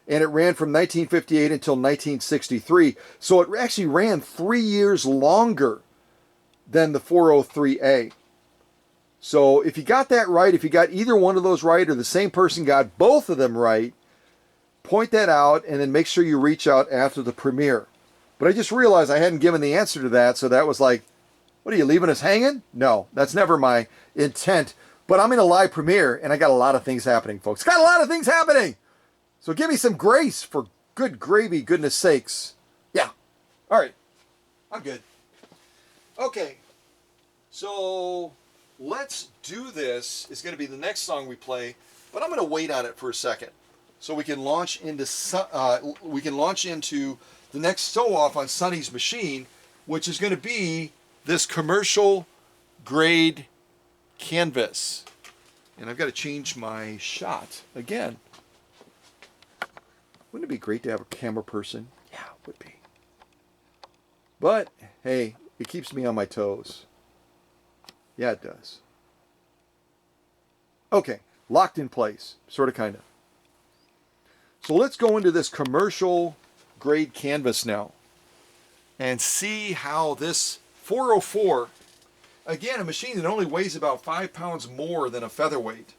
and it ran from 1958 until 1963. So it actually ran 3 years longer than the 403A. So if you got that right, if you got either one of those right, or the same person got both of them right, point that out and then make sure you reach out after the premiere. But I just realized I hadn't given the answer to that, so that was like, what are you, leaving us hanging? No, that's never my intent. But I'm in a live premiere, and I got a lot of things happening, folks. Got a lot of things happening! So give me some grace, for good gravy, goodness sakes. Yeah. All right. I'm good. Okay. So let's do this. It's going to be the next song we play, but I'm going to wait on it for a second so we can launch into the next sew off on Sonny's machine, which is going to be this commercial grade canvas. And I've got to change my shot again. Wouldn't it be great to have a camera person? Yeah, it would be. But, hey, it keeps me on my toes. Yeah, it does. Okay, locked in place, sort of, kind of. So let's go into this commercial grade canvas now and see how this 404, again, a machine that only weighs about 5 pounds more than a featherweight.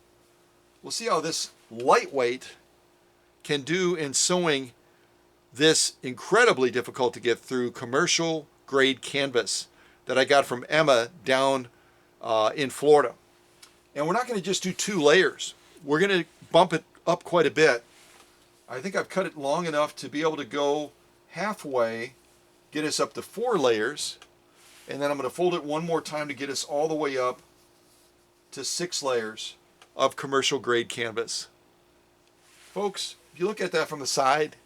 We'll see how this lightweight can do in sewing this incredibly difficult to get through commercial grade canvas that I got from Emma down in Florida. And we're not going to just do 2 layers. We're going to bump it up quite a bit. I think I've cut it long enough to be able to go halfway, get us up to 4 layers, and then I'm going to fold it one more time to get us all the way up to 6 layers of commercial grade canvas. Folks, if you look at that from the side,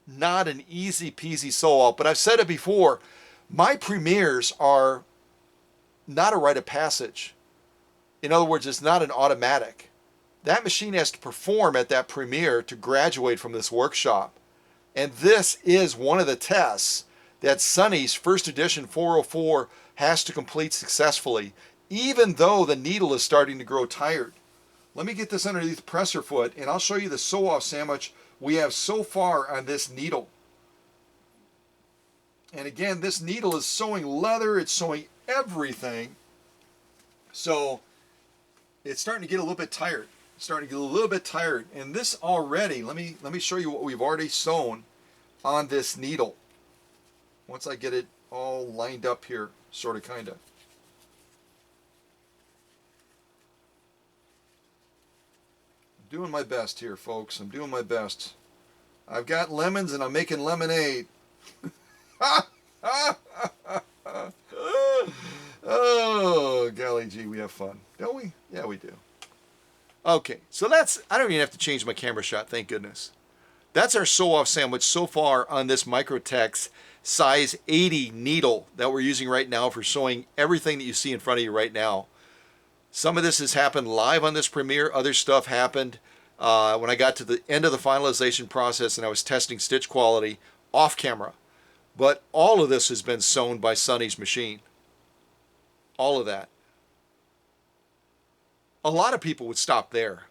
not an easy peasy sew off, but I've said it before, my premieres are not a rite of passage. In other words, it's not an automatic. That machine has to perform at that premiere to graduate from this workshop. And this is one of the tests that Sonny's first edition 404 has to complete successfully, even though the needle is starting to grow tired. Let me get this underneath the presser foot, and I'll show you the sew-off sandwich we have so far on this needle. And again, this needle is sewing leather, it's sewing everything. So it's starting to get a little bit tired. It's starting to get a little bit tired. And this already, let me show you what we've already sewn on this needle. Once I get it all lined up here, sort of, kind of. I'm doing my best here, folks. I'm doing my best. I've got lemons and I'm making lemonade. Oh, golly gee, we have fun. Don't we? Yeah, we do. Okay, so that's, I don't even have to change my camera shot, thank goodness. That's our sew-off sandwich so far on this Microtex size 80 needle that we're using right now for sewing everything that you see in front of you right now. Some of this has happened live on this premiere. Other stuff happened when I got to the end of the finalization process and I was testing stitch quality off camera. But all of this has been sewn by Sonny's machine. All of that. A lot of people would stop there.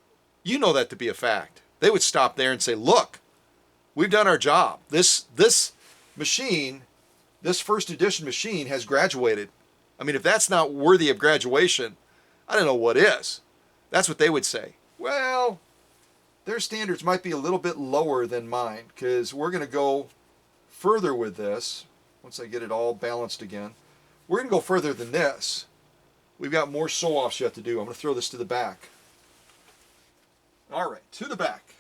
You know that to be a fact. They would stop there and say, look, we've done our job. This machine, this first edition machine has graduated. I mean, if that's not worthy of graduation, I don't know what is. That's what they would say. Well, their standards might be a little bit lower than mine, because we're going to go further with this. Once I get it all balanced again, we're going to go further than this. We've got more sew-offs yet to do. I'm going to throw this to the back. All right, to the back.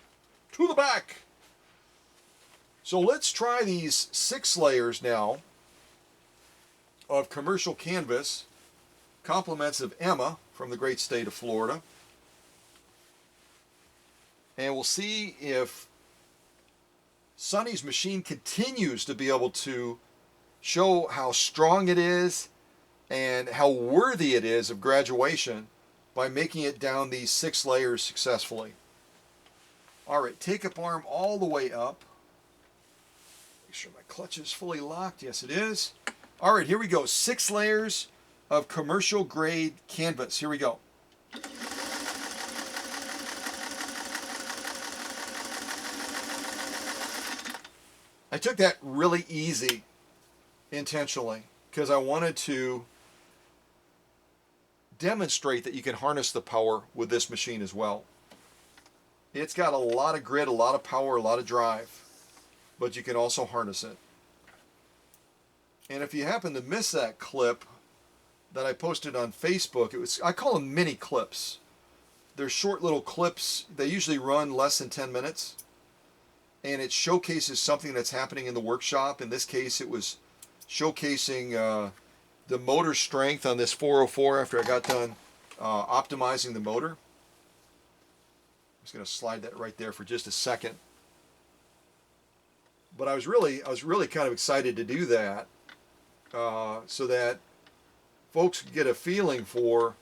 To the back. So let's try these 6 layers now of commercial canvas, compliments of Emma from the great state of Florida. And we'll see if Sonny's machine continues to be able to show how strong it is and how worthy it is of graduation by making it down these 6 layers successfully. All right, take-up arm all the way up. Make sure my clutch is fully locked. Yes, it is. All right, here we go. 6 layers of commercial grade canvas. Here we go. I took that really easy intentionally because I wanted to demonstrate that you can harness the power with this machine as well. It's got a lot of grit, a lot of power, a lot of drive, but you can also harness it. And if you happen to miss that clip that I posted on Facebook, I call them mini clips. They're short little clips. They usually run less than 10 minutes. And it showcases something that's happening in the workshop. In this case, it was showcasing the motor strength on this 404 after I got done optimizing the motor. I'm just going to slide that right there for just a second. But I was really kind of excited to do that so that folks could get a feeling for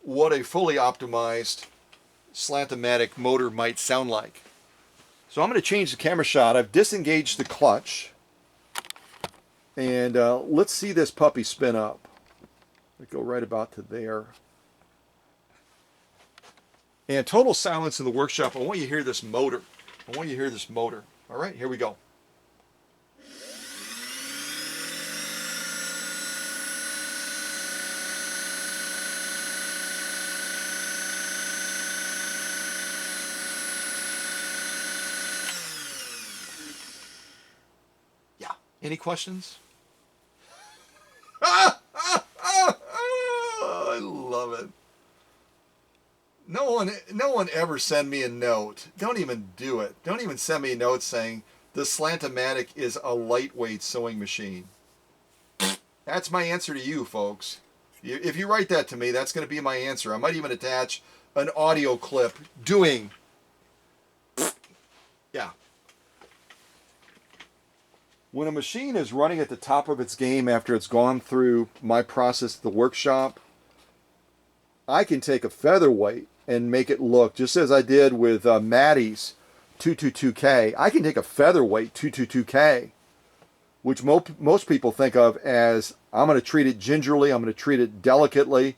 what a fully optimized slant-o-matic motor might sound like. So I'm going to change the camera shot. I've disengaged the clutch. And let's see this puppy spin up. We go right about to there. And total silence in the workshop. I want you to hear this motor. I want you to hear this motor. All right, here we go. Any questions? I love it. No one ever send me a note. Don't even do it. Don't even send me a note saying the Slant-O-Matic is a lightweight sewing machine. That's my answer to you, folks. If you write that to me, that's going to be my answer. I might even attach an audio clip doing. Yeah. When a machine is running at the top of its game after it's gone through my process at the workshop, I can take a featherweight and make it look, just as I did with Maddie's 222K, I can take a featherweight 222K, which most people think of as, I'm going to treat it gingerly, I'm going to treat it delicately,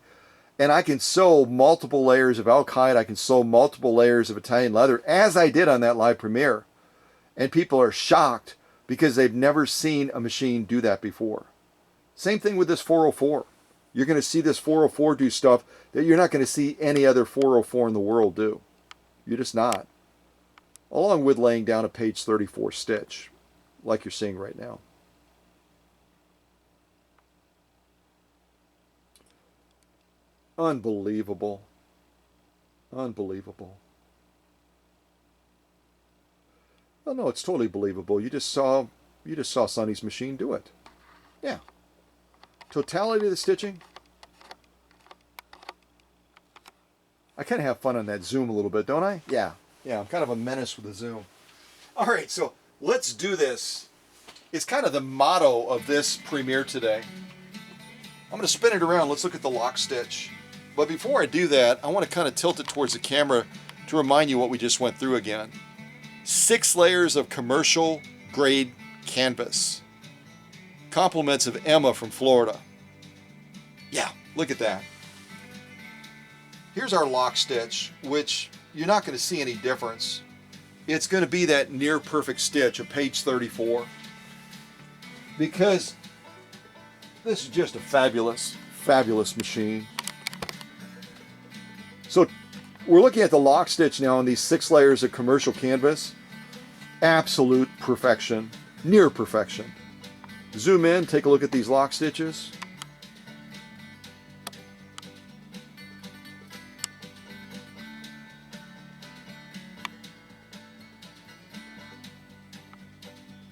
and I can sew multiple layers of Cowhide, I can sew multiple layers of Italian leather, as I did on that live premiere. And people are shocked because they've never seen a machine do that before. Same thing with this 404. You're going to see this 404 do stuff that you're not going to see any other 404 in the world do. You're just not. Along with laying down a page 34 stitch, like you're seeing right now. Unbelievable. Unbelievable. Well, no, it's totally believable. You just saw Sonny's machine do it. Yeah. Totality of the stitching. I kind of have fun on that zoom a little bit, don't I? Yeah. Yeah, I'm kind of a menace with the zoom. All right, so let's do this. It's kind of the motto of this premiere today. I'm going to spin it around. Let's look at the lock stitch. But before I do that, I want to kind of tilt it towards the camera to remind you what we just went through again. 6 layers of commercial grade canvas. Compliments of Emma from Florida. Yeah, look at that. Here's our lock stitch, which you're not going to see any difference. It's going to be that near perfect stitch of page 34. Because this is just a fabulous, fabulous machine. So we're looking at the lock stitch now on these 6 layers of commercial canvas. Absolute perfection, near perfection. Zoom in, take a look at these lock stitches.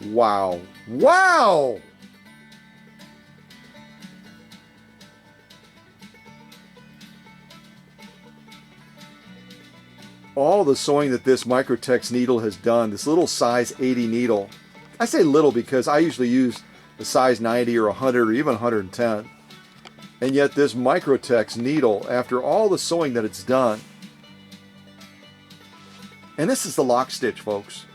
Wow. Wow! All the sewing that this Microtex needle has done, this little size 80 needle. I say little because I usually use a size 90 or 100 or even 110. And yet this Microtex needle, after all the sewing that it's done, and this is the lock stitch, folks.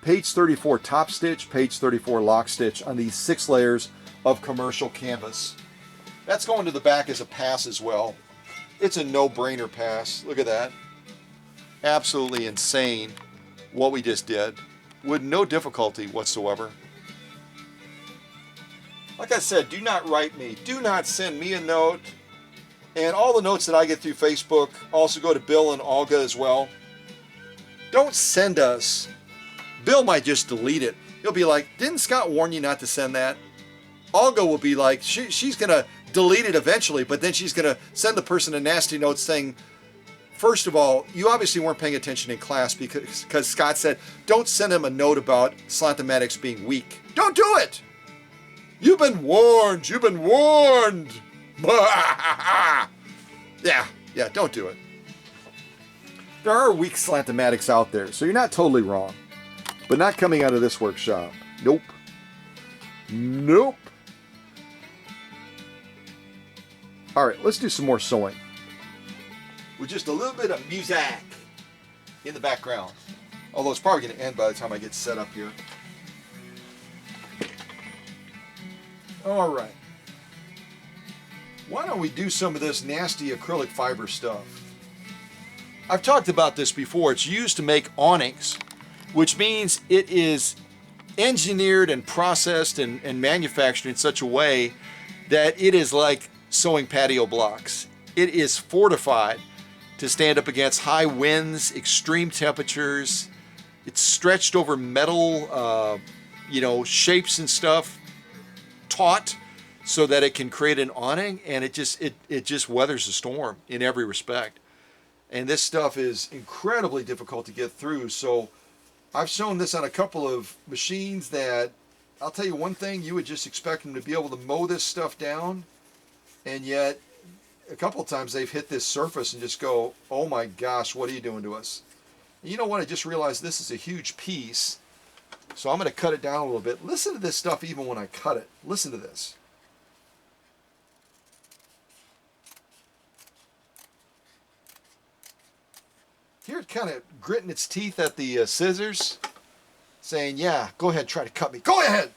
Page 34 top stitch, page 34 lock stitch on these 6 layers of commercial canvas. That's going to the back as a pass as well. It's a no-brainer pass. Look at that. Absolutely insane what we just did with no difficulty whatsoever. Like I said, do not write me. Do not send me a note. And all the notes that I get through Facebook also go to Bill and Olga as well. Don't send us. Bill might just delete it. He'll be like, didn't Scott warn you not to send that? Olga will be like, she's going to delete it eventually, but then she's going to send the person a nasty note saying, first of all, you obviously weren't paying attention in class because Scott said, don't send him a note about slantomatics being weak. Don't do it! You've been warned! You've been warned! Yeah, don't do it. There are weak slantomatics out there, so you're not totally wrong. But not coming out of this workshop. Nope. Nope. All right, let's do some more sewing. With just a little bit of music in the background. Although it's probably going to end by the time I get set up here. All right. Why don't we do some of this nasty acrylic fiber stuff? I've talked about this before. It's used to make awnings, which means it is engineered and processed and manufactured in such a way that it is like sewing patio blocks. It is fortified to stand up against high winds, extreme temperatures. It's stretched over metal, shapes and stuff, taut, so that it can create an awning, and it just weathers the storm in every respect. And this stuff is incredibly difficult to get through. So I've shown this on a couple of machines that, I'll tell you one thing, you would just expect them to be able to mow this stuff down, and yet a couple of times they've hit this surface and just go, oh my gosh, what are you doing to us? And you know what, I just realized this is a huge piece, so I'm going to cut it down a little bit. Listen to this stuff even when I cut it. Listen to this. Hear it kind of gritting its teeth at the scissors, saying, yeah, go ahead, try to cut me. Go ahead!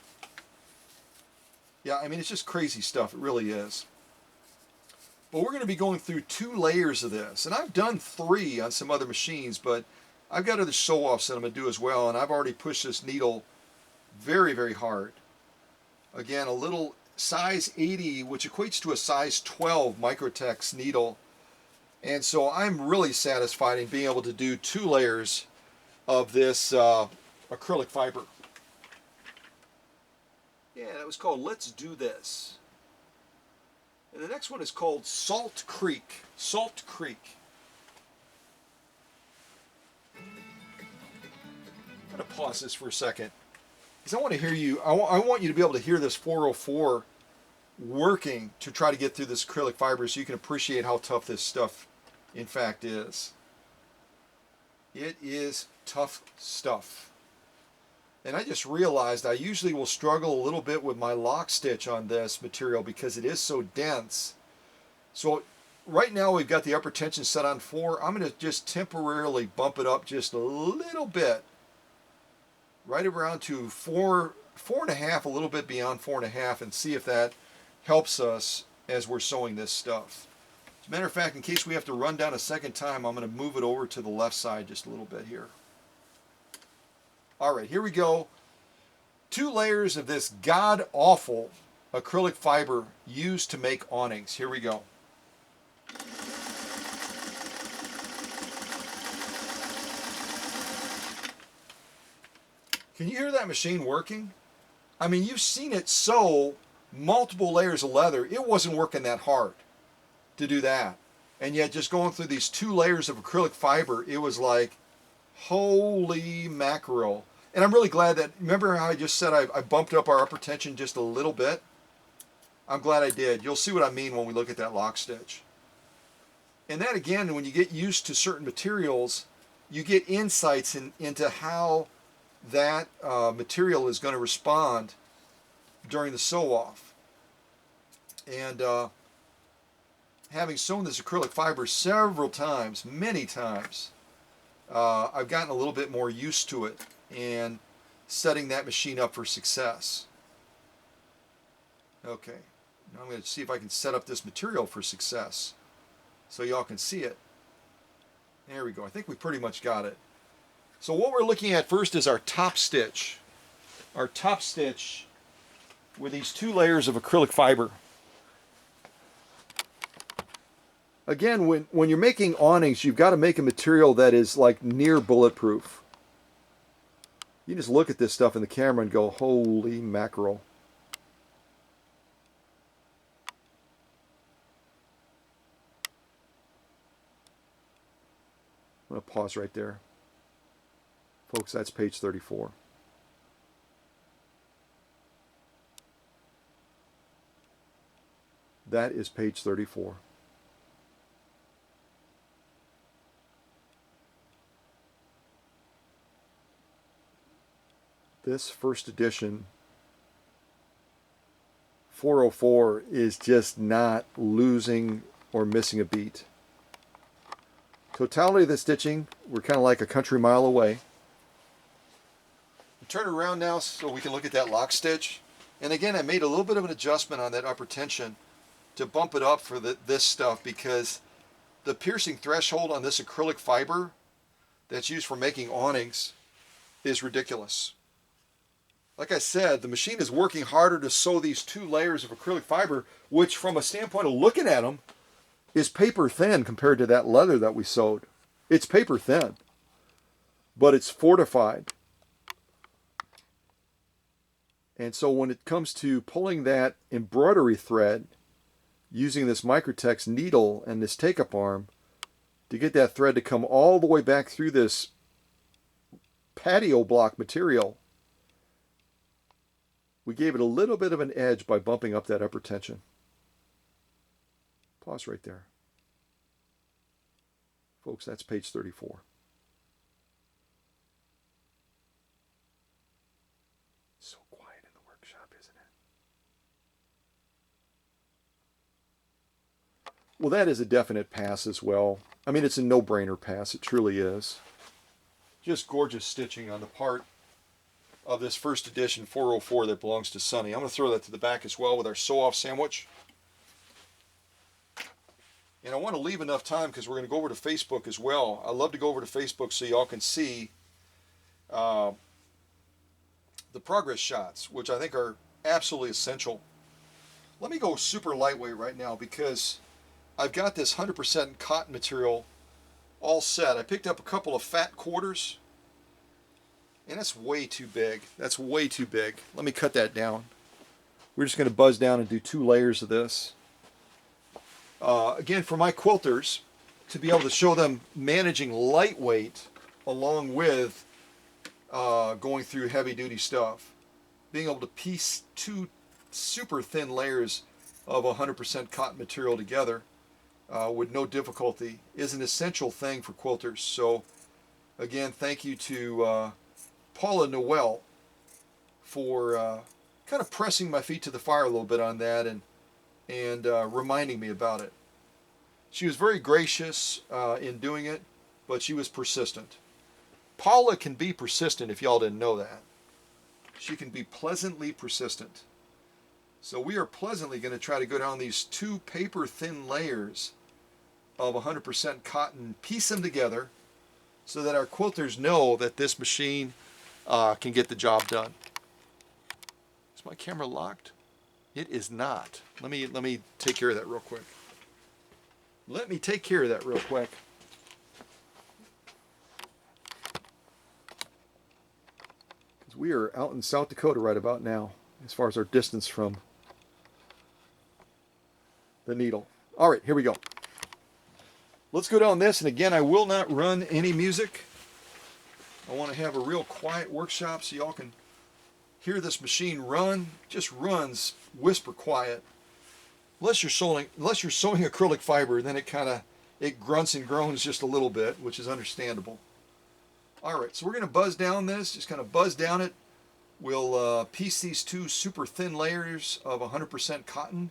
Yeah, I mean, it's just crazy stuff. It really is. But we're going to be going through 2 layers of this. And I've done 3 on some other machines, but I've got other sew-offs that I'm going to do as well. And I've already pushed this needle very, very hard. Again, a little size 80, which equates to a size 12 Microtex needle. And so I'm really satisfied in being able to do 2 layers of this acrylic fiber. Yeah, that was called Let's Do This. And the next one is called Salt Creek. Salt Creek. I'm going to pause this for a second, because I want to hear you. I want you to be able to hear this 404 working to try to get through this acrylic fiber so you can appreciate how tough this stuff in fact is. It is tough stuff. And I just realized I usually will struggle a little bit with my lock stitch on this material because it is so dense. So right now we've got the upper tension set on 4. I'm going to just temporarily bump it up just a little bit, right around to 4.5, a little bit beyond 4.5, and see if that helps us as we're sewing this stuff. As a matter of fact, in case we have to run down a second time, I'm going to move it over to the left side just a little bit here. All right, here we go. 2 layers of this god-awful acrylic fiber used to make awnings. Here we go. Can you hear that machine working? I mean, you've seen it sew multiple layers of leather. It wasn't working that hard to do that. And yet just going through these 2 layers of acrylic fiber, it was like, holy mackerel. And I'm really glad that, remember how I just said I bumped up our upper tension just a little bit? I'm glad I did. You'll see what I mean when we look at that lock stitch. And that again, when you get used to certain materials, you get insights into how that material is going to respond during the sew off. And having sewn this acrylic fiber several times, many times, I've gotten a little bit more used to it and setting that machine up for success. Okay, now I'm going to see if I can set up this material for success so y'all can see it. There we go. I think we pretty much got it. So what we're looking at first is our top stitch. Our top stitch with these 2 layers of acrylic fiber. Again, when you're making awnings, you've got to make a material that is like near bulletproof. You just look at this stuff in the camera and go, holy mackerel. I'm going to pause right there. Folks, that's page 34. That is page 34. This first edition 404 is just not losing or missing a beat. Totality of the stitching, we're kind of like a country mile away. Turn it around now so we can look at that lock stitch. And again, I made a little bit of an adjustment on that upper tension to bump it up for this stuff, because the piercing threshold on this acrylic fiber that's used for making awnings is ridiculous. Like I said, the machine is working harder to sew these 2 layers of acrylic fiber, which from a standpoint of looking at them is paper thin compared to that leather that we sewed. It's paper thin, but it's fortified. And so when it comes to pulling that embroidery thread, using this Microtex needle and this take-up arm to get that thread to come all the way back through this patio block material, we gave it a little bit of an edge by bumping up that upper tension. Pause right there. Folks, that's page 34. So quiet in the workshop, isn't it? Well, that is a definite pass as well. I mean, it's a no-brainer pass. It truly is. Just gorgeous stitching on the part of this first edition 404 that belongs to Sunny. I'm going to throw that to the back as well with our sew-off sandwich. And I want to leave enough time because we're going to go over to Facebook as well. I love to go over to Facebook so y'all can see the progress shots, which I think are absolutely essential. Let me go super lightweight right now because I've got this 100% cotton material all set. I picked up a couple of fat quarters, and that's way too big. That's way too big. Let me cut that down. We're just going to buzz down and do 2 layers of this. Again, for my quilters, to be able to show them managing lightweight along with going through heavy-duty stuff. Being able to piece 2 super thin layers of 100% cotton material together with no difficulty is an essential thing for quilters. So, again, thank you to Paula Noel for kind of pressing my feet to the fire a little bit on that and reminding me about it. She was very gracious in doing it, but she was persistent. Paula can be persistent if y'all didn't know that. She can be pleasantly persistent. So we are pleasantly going to try to go down these 2 paper thin layers of 100% cotton, piece them together so that our quilters know that this machine can get the job done. Is my camera locked? It is not. Let me take care of that real quick. Let me take care of that real quick. We are out in South Dakota right about now, as far as our distance from the needle. All right, here we go. Let's go down this, and again, I will not run any music. I want to have a real quiet workshop so y'all can hear this machine run. Just runs whisper quiet. Unless you're sewing acrylic fiber, then it grunts and groans just a little bit, which is understandable. All right, so we're going to buzz down this, just kind of buzz down it. We'll piece these two super thin layers of 100% cotton,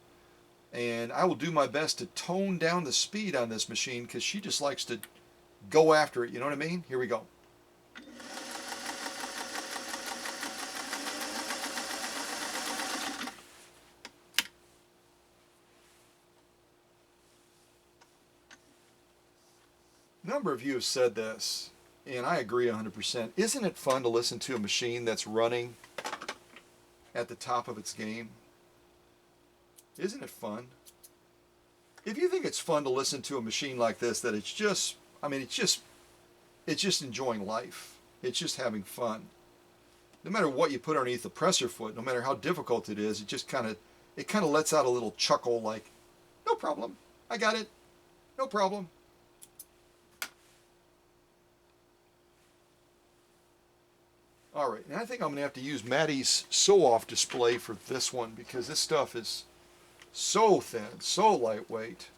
and I will do my best to tone down the speed on this machine because she just likes to go after it, you know what I mean? Here we go. A number of you have said this, and I agree 100%. Isn't it fun to listen to a machine that's running at the top of its game? Isn't it fun? If you think it's fun to listen to a machine like this, that it's just, it's just enjoying life. It's just having fun. No matter what you put underneath the presser foot, no matter how difficult it is, it kind of lets out a little chuckle like, no problem, I got it, no problem. All right, and I think I'm going to have to use Maddie's sew-off display for this one because this stuff is so thin, so lightweight.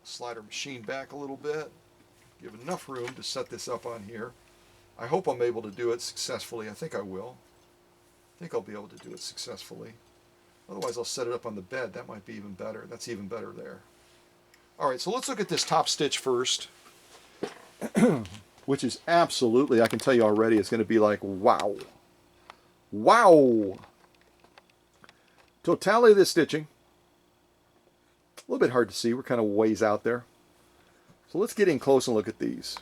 Slide our machine back a little bit, give enough room to set this up on here. I hope I'm able to do it successfully. I think I will. I think I'll be able to do it successfully. Otherwise, I'll set it up on the bed. That might be even better. That's even better there. All right, so let's look at this top stitch first. Which is absolutely, I can tell you already, it's going to be like, wow. Wow! Totality of the stitching. A little bit hard to see. We're kind of ways out there. So let's get in close and look at these.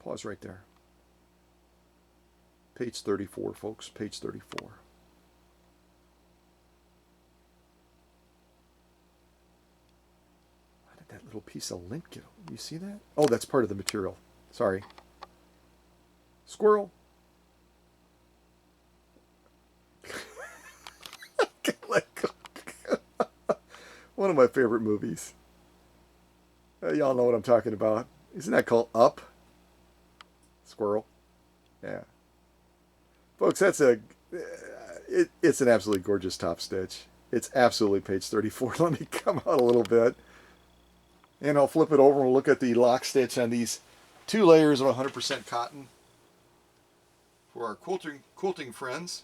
Pause right there. Page 34, folks. Page 34. That little piece of lint get. You see that? Oh, that's part of the material. Sorry. Squirrel. One of my favorite movies. Y'all know what I'm talking about. Isn't that called Up? Squirrel. Yeah. Folks, it's an absolutely gorgeous top stitch. It's absolutely page 34. Let me come out a little bit. And I'll flip it over and we'll look at the lock stitch on these two layers of 100% cotton for our quilting friends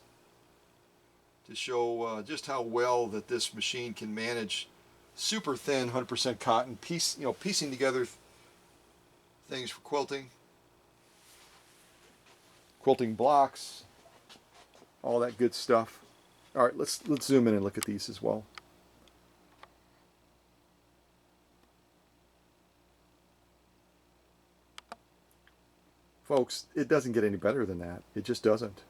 to show just how well that this machine can manage super thin 100% cotton, piecing together things for quilting blocks, all that good stuff. All right, let's zoom in and look at these as well. Folks, it doesn't get any better than that. It just doesn't.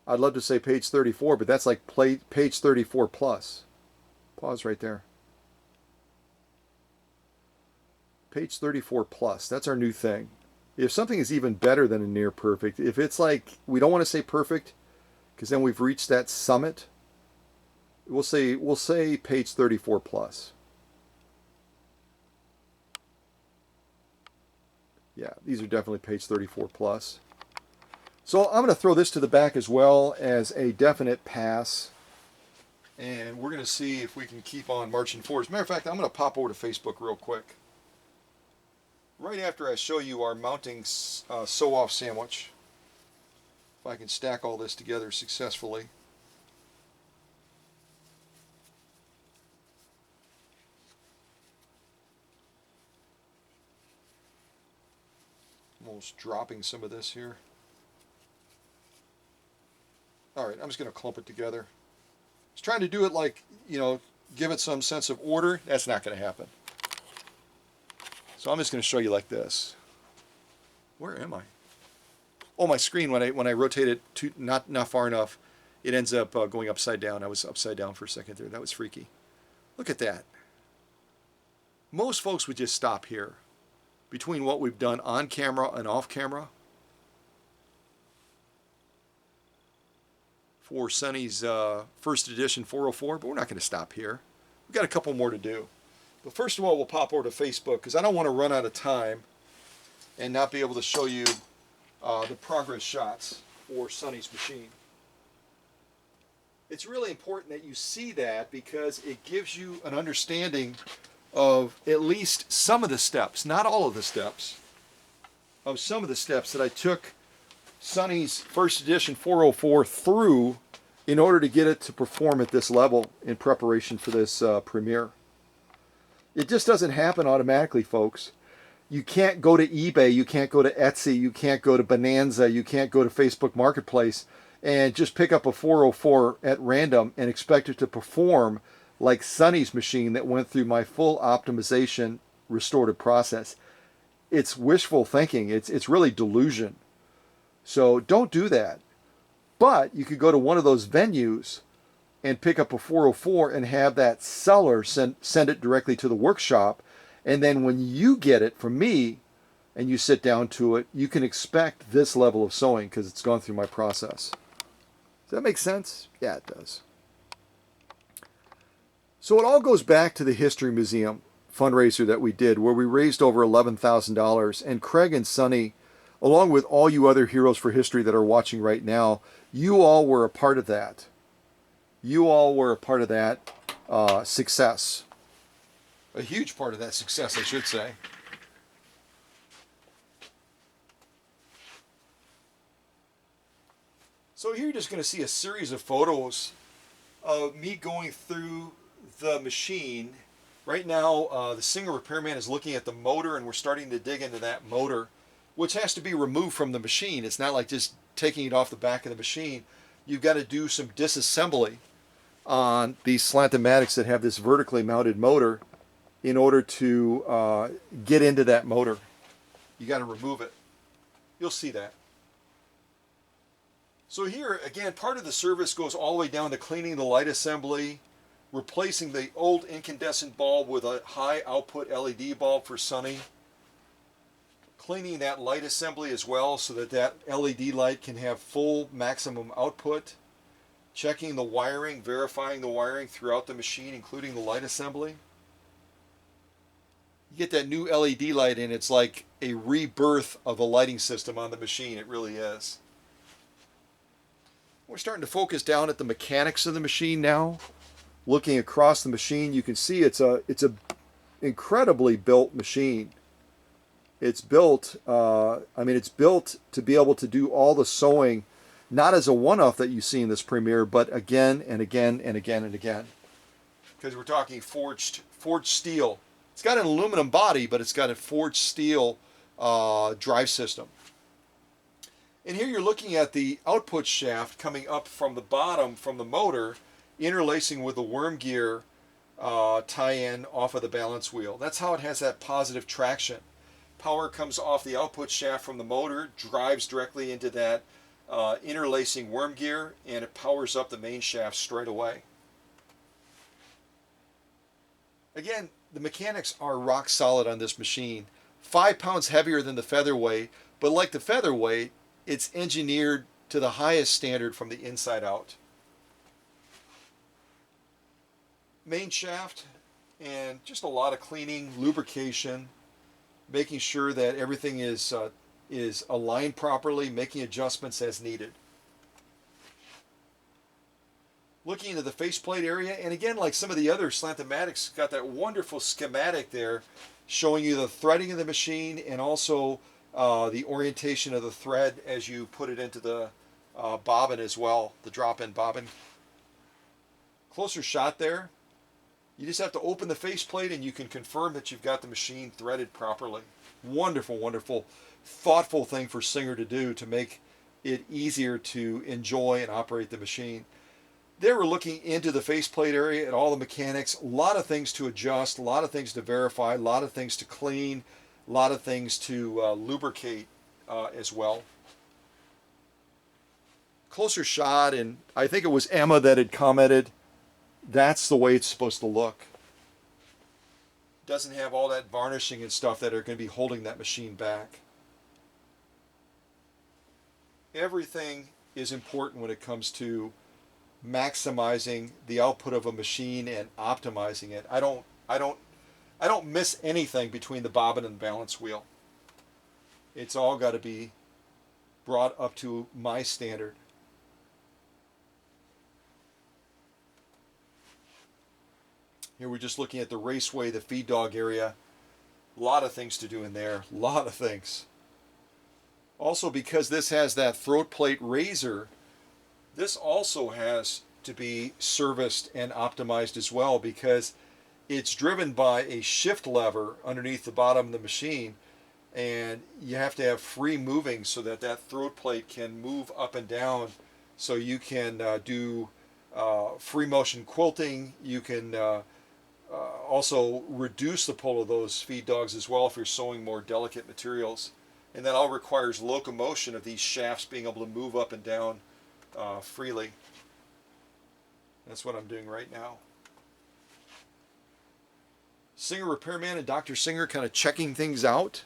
I'd love to say page 34, but that's like page 34 plus. Pause right there. Page 34 plus. That's our new thing. If something is even better than a near perfect, if it's like, we don't want to say perfect, because then we've reached that summit, we'll say page 34 plus. Yeah, these are definitely page 34 plus. So I'm going to throw this to the back as well as a definite pass. And we're going to see if we can keep on marching forward. As a matter of fact, I'm going to pop over to Facebook real quick. Right after I show you our mounting sew-off sandwich. If I can stack all this together successfully. Almost dropping some of this here. Alright, I'm just going to clump it together. I was trying to do it like, give it some sense of order. That's not going to happen. So I'm just going to show you like this. Where am I? Oh, my screen, when I rotate it not far enough, it ends up going upside down. I was upside down for a second there. That was freaky. Look at that. Most folks would just stop here. Between what we've done on camera and off camera for Sonny's first edition 404, but we're not going to stop here. We've got a couple more to do. But first of all, we'll pop over to Facebook because I don't want to run out of time and not be able to show you the progress shots for Sonny's machine. It's really important that you see that because it gives you an understanding of at least some of the steps, not all of the steps, of some of the steps that I took Sonny's first edition 404 through in order to get it to perform at this level in preparation for this premiere. It just doesn't happen automatically, folks. You can't go to eBay, you can't go to Etsy, you can't go to Bonanza, you can't go to Facebook Marketplace and just pick up a 404 at random and expect it to perform like Sonny's machine that went through my full optimization restorative process. It's wishful thinking. It's really delusion. So don't do that. But you could go to one of those venues and pick up a 404 and have that seller send it directly to the workshop. And then when you get it from me and you sit down to it, you can expect this level of sewing because it's gone through my process. Does that make sense? Yeah, it does. So it all goes back to the History Museum fundraiser that we did where we raised over $11,000, and Craig and Sonny, along with all you other heroes for history that are watching right now, you all were a part of that. You all were a part of that success. A huge part of that success, I should say. So here you're just going to see a series of photos of me going through the machine. Right now, the Singer repairman is looking at the motor, and we're starting to dig into that motor, which has to be removed from the machine. It's not like just taking it off the back of the machine. You've got to do some disassembly on these slant-o-matics that have this vertically mounted motor in order to get into that motor. You got to remove it. You'll see that. So here, again, part of the service goes all the way down to cleaning the light assembly, replacing the old incandescent bulb with a high output LED bulb for Sonny, cleaning that light assembly as well so that that LED light can have full maximum output, checking the wiring, verifying the wiring throughout the machine, including the light assembly. You get that new LED light in, it's like a rebirth of a lighting system on the machine. It really is. We're starting to focus down at the mechanics of the machine now. Looking across the machine, you can see it's a incredibly built machine. It's built, it's built to be able to do all the sewing, not as a one-off that you see in this premiere, but again and again and again and again. Because we're talking forged steel. It's got an aluminum body, but it's got a forged steel drive system. And here you're looking at the output shaft coming up from the bottom from the motor, interlacing with the worm gear tie-in off of the balance wheel. That's how it has that positive traction. Power comes off the output shaft from the motor, drives directly into that interlacing worm gear, and it powers up the main shaft straight away. Again, the mechanics are rock solid on this machine. 5 pounds heavier than the featherweight, but like the featherweight, it's engineered to the highest standard from the inside out. Main shaft, and just a lot of cleaning, lubrication, making sure that everything is aligned properly, making adjustments as needed. Looking into the faceplate area, and again, like some of the other slant-o-matics, got that wonderful schematic there showing you the threading of the machine and also the orientation of the thread as you put it into the bobbin as well, the drop-in bobbin. Closer shot there. You just have to open the faceplate and you can confirm that you've got the machine threaded properly. Wonderful, wonderful, thoughtful thing for Singer to do to make it easier to enjoy and operate the machine. They were looking into the faceplate area at all the mechanics, a lot of things to adjust, a lot of things to verify, a lot of things to clean, a lot of things to lubricate as well. closer shot, and I think it was Emma that had commented, that's the way it's supposed to look. Doesn't have all that varnishing and stuff that are going to be holding that machine back. Everything is important when it comes to maximizing the output of a machine and optimizing it. I don't miss anything between the bobbin and the balance wheel. It's all got to be brought up to my standard. Here we're just looking at the raceway, the feed dog area. A lot of things to do in there, a lot of things. Also, because this has that throat plate razor, this also has to be serviced and optimized as well, because it's driven by a shift lever underneath the bottom of the machine, and you have to have free moving so that that throat plate can move up and down, so you can do free motion quilting. You can also reduce the pull of those feed dogs as well if you're sewing more delicate materials. And that all requires locomotion of these shafts being able to move up and down freely. That's what I'm doing right now. Singer Repairman and Dr. Singer kind of checking things out.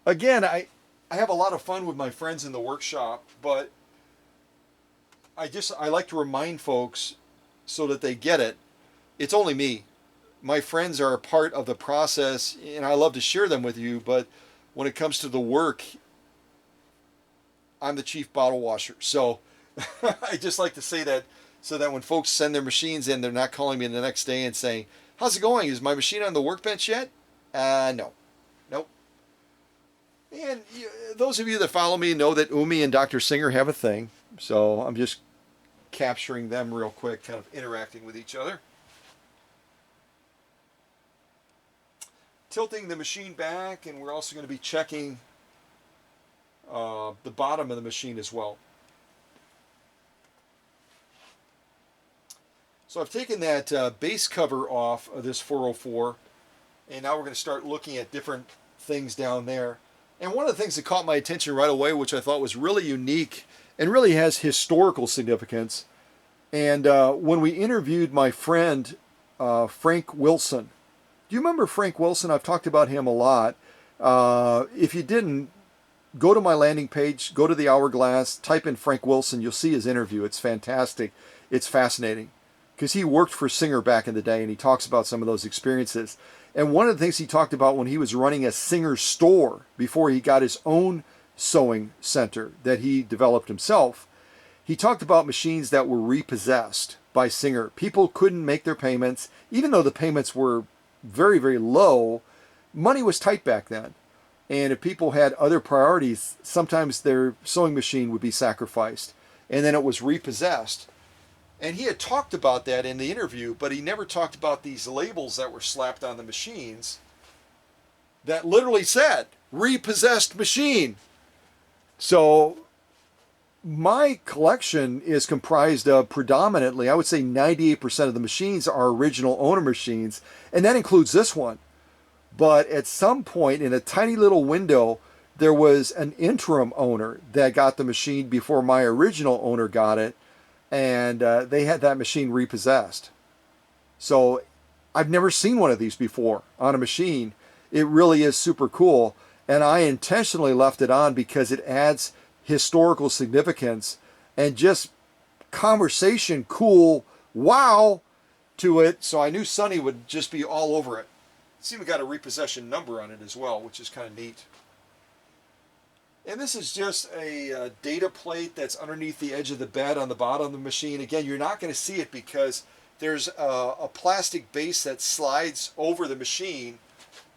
Again, I have a lot of fun with my friends in the workshop, but I like to remind folks so that they get it. It's only me. My friends are a part of the process, and I love to share them with you, but when it comes to the work, I'm the chief bottle washer. So I just like to say that so that when folks send their machines in, they're not calling me the next day and saying, how's it going? Is my machine on the workbench yet? No. Nope. And those of you that follow me know that Umi and Dr. Singer have a thing. So I'm just capturing them real quick, kind of interacting with each other. Tilting the machine back, and we're also going to be checking the bottom of the machine as well. So I've taken that base cover off of this 404, and now we're going to start looking at different things down there. And one of the things that caught my attention right away, which I thought was really unique and really has historical significance, and when we interviewed my friend Frank Wilson. Do you remember Frank Wilson? I've talked about him a lot. If you didn't, go to my landing page, go to the Hourglass, type in Frank Wilson. You'll see his interview. It's fantastic. It's fascinating because he worked for Singer back in the day, and he talks about some of those experiences. And one of the things he talked about when he was running a Singer store before he got his own sewing center that he developed himself, he talked about machines that were repossessed by Singer. People couldn't make their payments, even though the payments were very, very low. Money was tight back then. And if people had other priorities, sometimes their sewing machine would be sacrificed. And then it was repossessed. And he had talked about that in the interview, but he never talked about these labels that were slapped on the machines that literally said, repossessed machine. So my collection is comprised of predominantly, I would say 98% of the machines are original owner machines, and that includes this one. But at some point in a tiny little window, there was an interim owner that got the machine before my original owner got it, and they had that machine repossessed. So I've never seen one of these before on a machine. It really is super cool, and I intentionally left it on because it adds historical significance and just conversation cool wow to it. So I knew Sonny would just be all over it. It's even got a repossession number on it as well, which is kind of neat. And this is just a data plate that's underneath the edge of the bed on the bottom of the machine. Again, you're not going to see it because there's a plastic base that slides over the machine,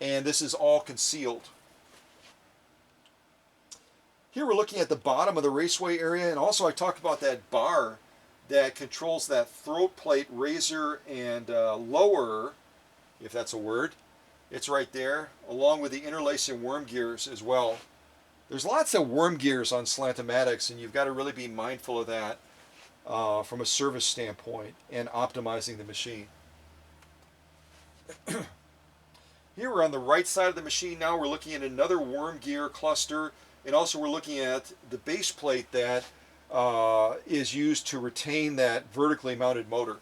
and this is all concealed. Here we're looking at the bottom of the raceway area, and also I talked about that bar that controls that throat plate razor and lower, if that's a word. It's right there, along with the interlacing worm gears as well. There's lots of worm gears on Slantomatics, and you've got to really be mindful of that from a service standpoint and optimizing the machine. Here we're on the right side of the machine now. We're looking at another worm gear cluster, and also we're looking at the base plate that is used to retain that vertically mounted motor.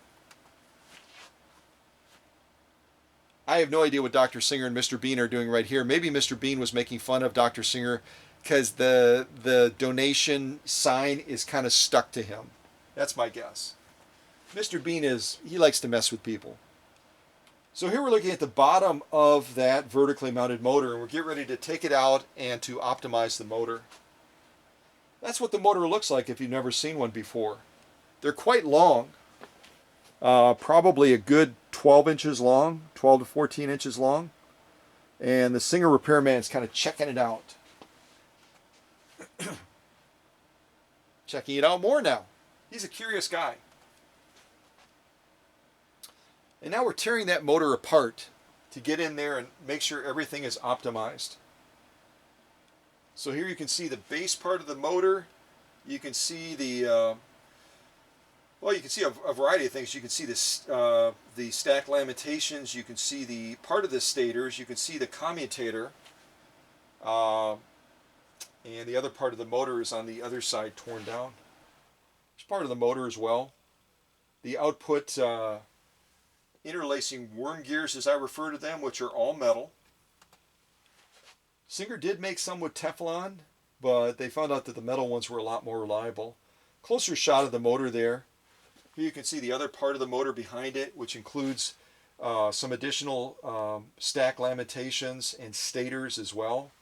I have no idea what Dr. Singer and Mr. Bean are doing right here. Maybe Mr. Bean was making fun of Dr. Singer because the donation sign is kind of stuck to him. That's my guess. Mr. Bean he likes to mess with people. So here we're looking at the bottom of that vertically mounted motor, and we're getting ready to take it out and to optimize the motor. That's what the motor looks like if you've never seen one before. They're quite long, probably a good 12 inches long, 12 to 14 inches long. And the Singer repairman is kind of checking it out. Checking it out more now. He's a curious guy. And now we're tearing that motor apart to get in there and make sure everything is optimized. So here you can see the base part of the motor. You can see the, well, you can see a variety of things. You can see the stack lamentations. You can see the part of the stators. You can see the commutator. And the other part of the motor is on the other side, torn down. There's part of the motor as well. The output interlacing worm gears, as I refer to them, which are all metal. Singer did make some with Teflon, but they found out that the metal ones were a lot more reliable. Closer shot of the motor there. Here you can see the other part of the motor behind it, which includes some additional stack lamentations and stators as well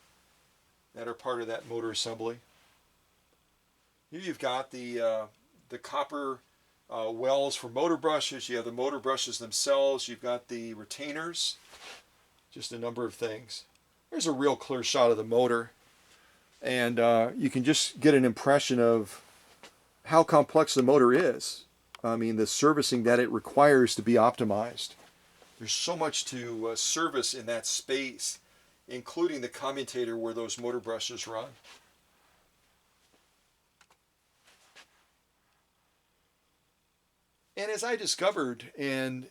that are part of that motor assembly. Here you've got the copper wells for motor brushes. You have the motor brushes themselves. You've got the retainers. Just a number of things. There's a real clear shot of the motor. And you can just get an impression of how complex the motor is. I mean, the servicing that it requires to be optimized. There's so much to service in that space, including the commutator where those motor brushes run. And as I discovered, and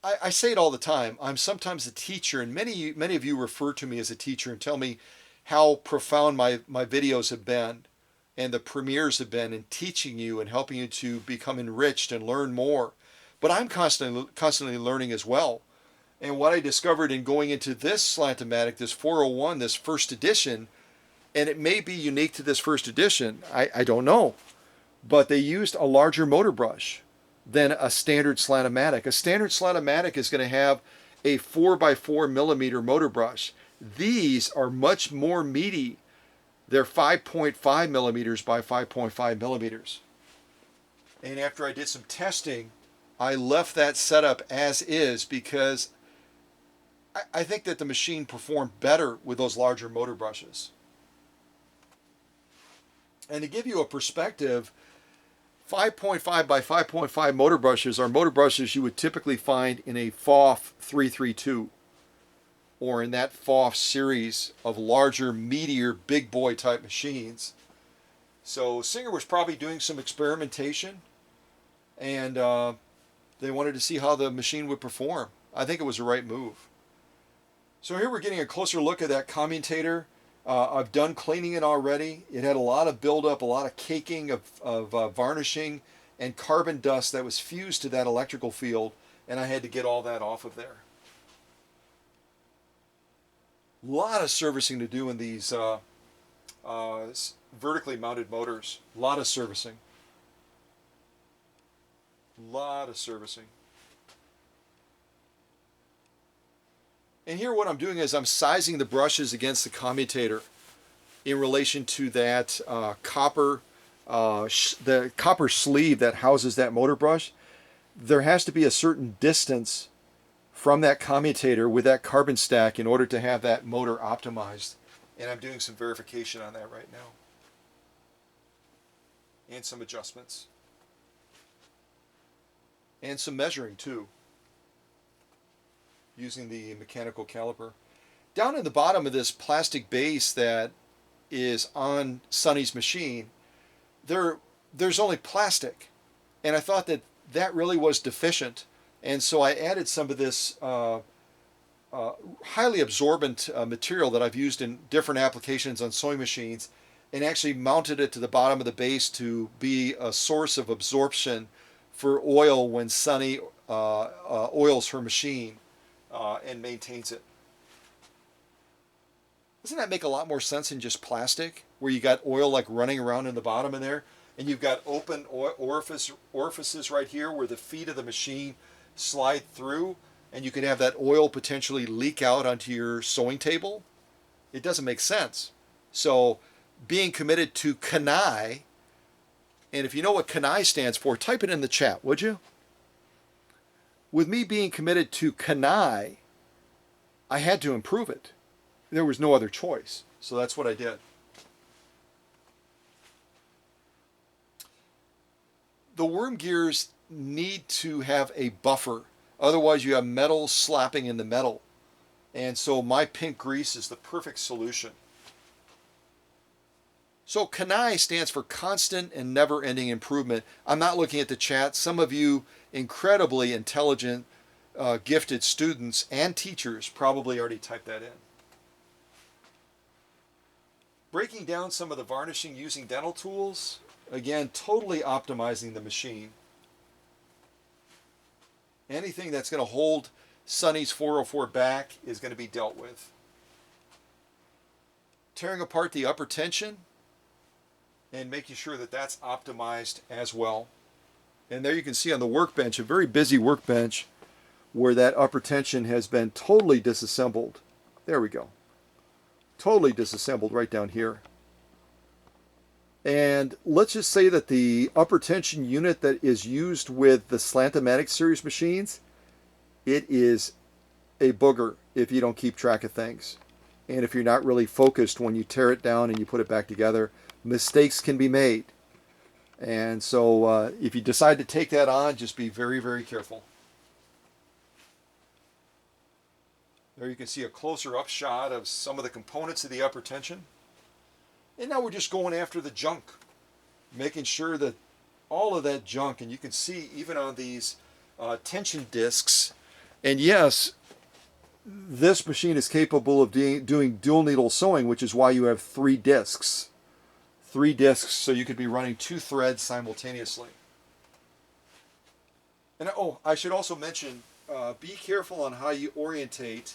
I say it all the time, I'm sometimes a teacher, and many of you refer to me as a teacher and tell me how profound my videos have been and the premieres have been in teaching you and helping you to become enriched and learn more. But I'm constantly learning as well. And what I discovered in going into this Slant-O-Matic, this 401, this first edition, and it may be unique to this first edition, I don't know, but they used a larger motor brush than a standard Slant-O-Matic. A standard Slant-O-Matic is going to have a 4x4 millimeter motor brush. These are much more meaty. They're 5.5 millimeters by 5.5 millimeters. And after I did some testing, I left that setup as is because I think that the machine performed better with those larger motor brushes. And to give you a perspective, 5.5 by 5.5 motor brushes are motor brushes you would typically find in a FOF 332 or in that FOF series of larger, meatier, big boy type machines. So Singer was probably doing some experimentation, and they wanted to see how the machine would perform. I think it was the right move. So here we're getting a closer look at that commutator. I've done cleaning it already. It had a lot of buildup, a lot of caking of varnishing and carbon dust that was fused to that electrical field, and I had to get all that off of there. A lot of servicing to do in these vertically mounted motors. A lot of servicing. A lot of servicing. And here what I'm doing is I'm sizing the brushes against the commutator in relation to that copper sleeve that houses that motor brush. There has to be a certain distance from that commutator with that carbon stack in order to have that motor optimized. And I'm doing some verification on that right now. And some adjustments. And some measuring too, using the mechanical caliper. Down in the bottom of this plastic base that is on Sonny's machine, there's only plastic. And I thought that that really was deficient. And so I added some of this highly absorbent material that I've used in different applications on sewing machines. and actually mounted it to the bottom of the base to be a source of absorption for oil when Sunny oils her machine and maintains it. Doesn't that make a lot more sense than just plastic, where you got oil like running around in the bottom in there, and you've got open orifices right here where the feet of the machine slide through, and you can have that oil potentially leak out onto your sewing table? It doesn't make sense. So being committed to CANI, and if you know what CANI stands for, type it in the chat, would you? With me being committed to CANI, I had to improve it. There was no other choice. So that's what I did. The worm gears need to have a buffer. Otherwise you have metal slapping in the metal. And so my pink grease is the perfect solution. So CANI stands for constant and never-ending improvement. I'm not looking at the chat. Some of you incredibly intelligent, gifted students and teachers probably already typed that in. Breaking down some of the varnishing using dental tools. Again, totally optimizing the machine. Anything that's going to hold Sunny's 404 back is going to be dealt with. Tearing apart the upper tension and making sure that that's optimized as well. And there you can see on the workbench, a very busy workbench, where that upper tension has been totally disassembled. There we go. Totally disassembled right down here. And let's just say that the upper tension unit that is used with the Slant-O-Matic series machines, it is a booger if you don't keep track of things. And if you're not really focused when you tear it down and you put it back together, mistakes can be made. And so if you decide to take that on, just be very, very careful. There you can see a closer up shot of some of the components of the upper tension. And now we're just going after the junk, making sure that all of that junk, and you can see even on these tension discs, and yes, this machine is capable of doing dual needle sewing, which is why you have 3 discs. 3 discs, so you could be running 2 threads simultaneously. And oh, I should also mention, be careful on how you orientate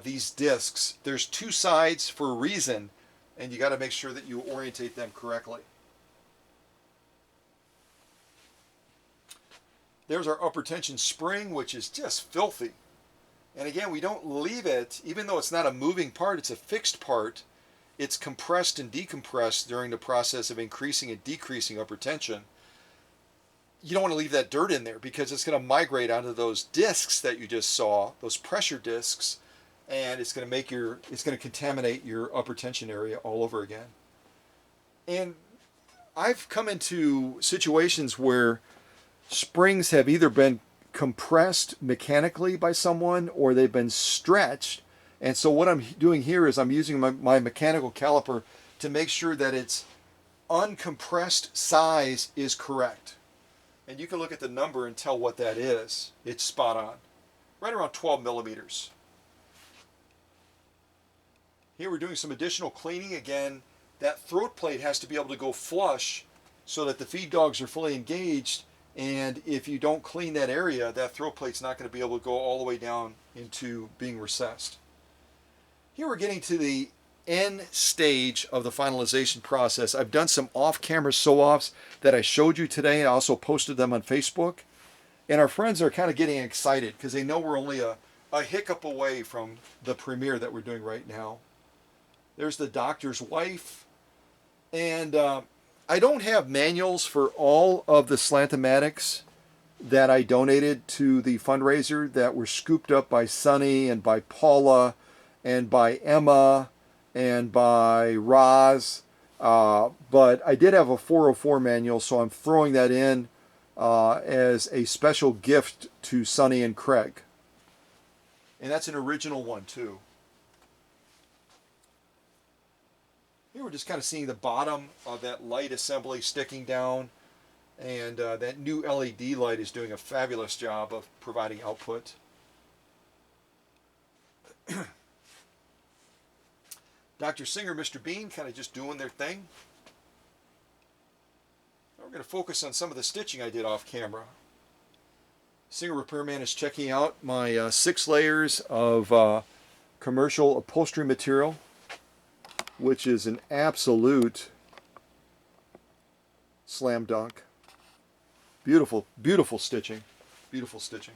these discs. There's 2 sides for a reason, and you got to make sure that you orientate them correctly. There's our upper tension spring, which is just filthy. And again, we don't leave it, even though it's not a moving part, it's a fixed part. It's compressed and decompressed during the process of increasing and decreasing upper tension. You don't want to leave that dirt in there because it's going to migrate onto those discs that you just saw, those pressure discs, and it's going to contaminate your upper tension area all over again. And I've come into situations where springs have either been compressed mechanically by someone or they've been stretched. And so what I'm doing here is I'm using my mechanical caliper to make sure that its uncompressed size is correct. And you can look at the number and tell what that is. It's spot on. Right around 12 millimeters. Here we're doing some additional cleaning. Again, that throat plate has to be able to go flush so that the feed dogs are fully engaged. And if you don't clean that area, that throat plate's not going to be able to go all the way down into being recessed. Here we're getting to the end stage of the finalization process. I've done some off-camera sew-offs that I showed you today. I also posted them on Facebook. And our friends are kind of getting excited because they know we're only a hiccup away from the premiere that we're doing right now. There's the doctor's wife. And I don't have manuals for all of the Slant-O-Matics that I donated to the fundraiser that were scooped up by Sunny and by Paula and by Emma and by Roz. But I did have a 404 manual, so I'm throwing that in as a special gift to Sunny and Craig. And that's an original one too. Here we're just kind of seeing the bottom of that light assembly sticking down, and that new LED light is doing a fabulous job of providing output. Dr. Singer, Mr. Bean, kind of just doing their thing. Now we're going to focus on some of the stitching I did off camera. Singer Repairman is checking out my 6 layers of commercial upholstery material, which is an absolute slam dunk. Beautiful, beautiful stitching. Beautiful stitching.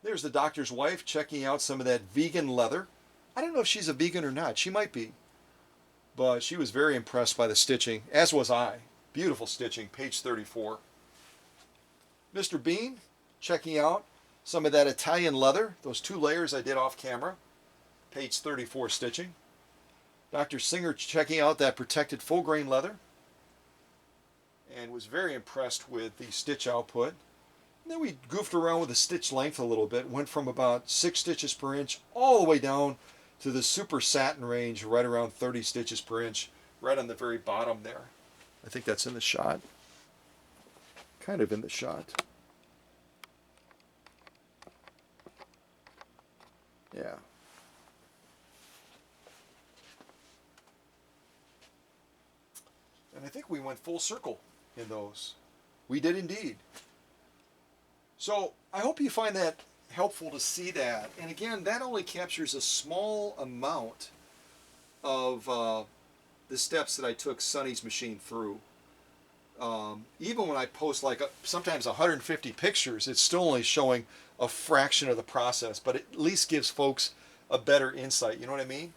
There's the doctor's wife checking out some of that vegan leather. I don't know if she's a vegan or not. She might be. But she was very impressed by the stitching, as was I. Beautiful stitching, page 34. Mr. Bean checking out some of that Italian leather, those 2 layers I did off camera, page 34 stitching. Dr. Singer checking out that protected full grain leather and was very impressed with the stitch output. And then we goofed around with the stitch length a little bit, went from about 6 stitches per inch all the way down to the super satin range, right around 30 stitches per inch, right on the very bottom there. I think that's in the shot. Kind of in the shot. Yeah. And I think we went full circle in those. We did indeed. So I hope you find that helpful to see that. And again, that only captures a small amount of the steps that I took Sonny's machine through. Even when I post like sometimes 150 pictures, it's still only showing a fraction of the process, but it at least gives folks a better insight. You know what I mean?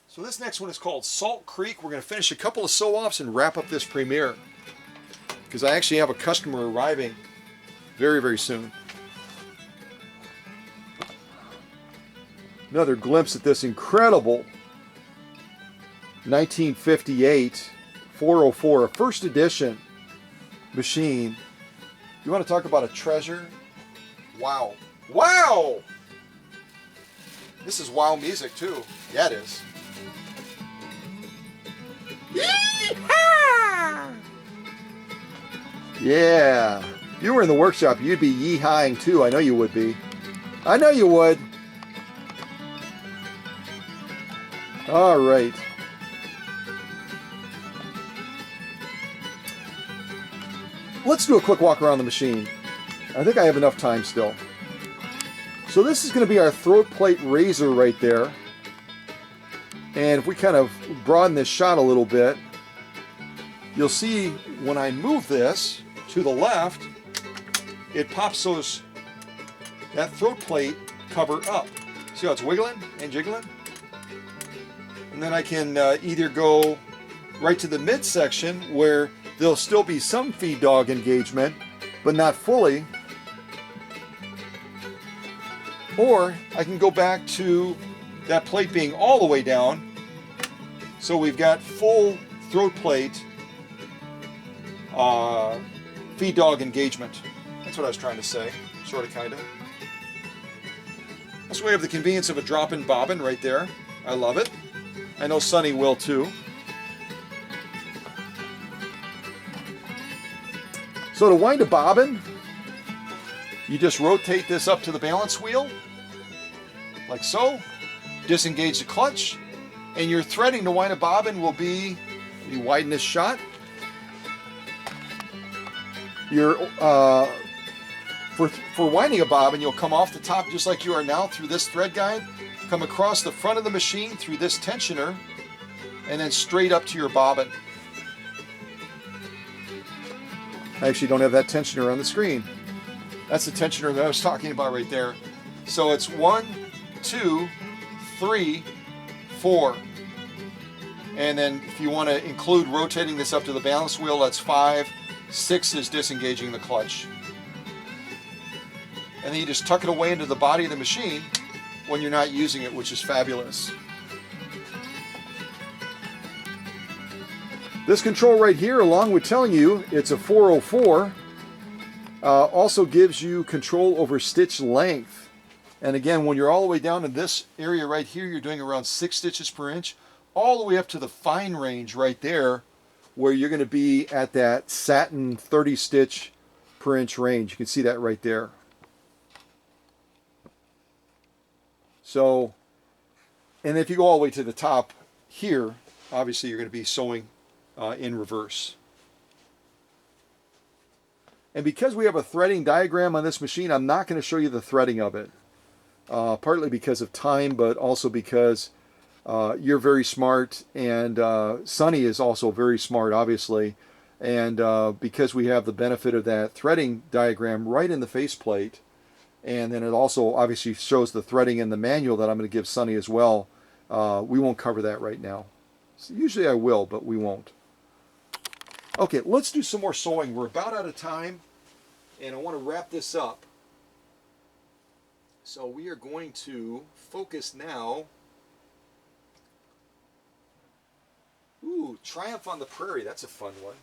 So this next one is called Salt Creek. We're going to finish a couple of sew-offs and wrap up this premiere, because I actually have a customer arriving very, very soon. Another glimpse at this incredible 1958 404, a first edition machine. You want to talk about a treasure? Wow. Wow! This is wow music too. Yeah, it is. Yee-haw! Yeah. If you were in the workshop, you'd be yee-hawing too. I know you would be. I know you would. All right. Let's do a quick walk around the machine. I think I have enough time still. So this is going to be our throat plate razor right there. And if we kind of broaden this shot a little bit, you'll see when I move this to the left, it pops that throat plate cover up. See how it's wiggling and jiggling? And then I can either go right to the midsection where there'll still be some feed dog engagement, but not fully. Or I can go back to that plate being all the way down. So we've got full throat plate feed dog engagement. That's what I was trying to say, sort of, kind of. So we have the convenience of a drop-in bobbin right there. I love it. I know Sonny will too. So to wind a bobbin, you just rotate this up to the balance wheel, like so, disengage the clutch, and your threading to wind a bobbin will be, you widen this shot, for winding a bobbin, you'll come off the top just like you are now through this thread guide, come across the front of the machine through this tensioner, and then straight up to your bobbin. I actually don't have that tensioner on the screen. That's the tensioner that I was talking about right there. So it's 1, 2, 3, 4. And then if you want to include rotating this up to the balance wheel, that's 5. 6 is disengaging the clutch. And then you just tuck it away into the body of the machine when you're not using it, which is fabulous. This control right here, along with telling you it's a 404, also gives you control over stitch length. And again, when you're all the way down in this area right here, you're doing around 6 stitches per inch, all the way up to the fine range right there, where you're going to be at that satin 30 stitch per inch range. You can see that right there. So And if you go all the way to the top here, obviously you're going to be sewing in reverse. And because we have a threading diagram on this machine, I'm not going to show you the threading of it. Partly because of time, but also because you're very smart, and Sunny is also very smart, obviously. And because we have the benefit of that threading diagram right in the faceplate, and then it also obviously shows the threading in the manual that I'm going to give Sunny as well, we won't cover that right now. So usually I will, but we won't. Okay, let's do some more sewing. We're about out of time, and I want to wrap this up. So we are going to focus now. Ooh, Triumph on the Prairie. That's a fun one.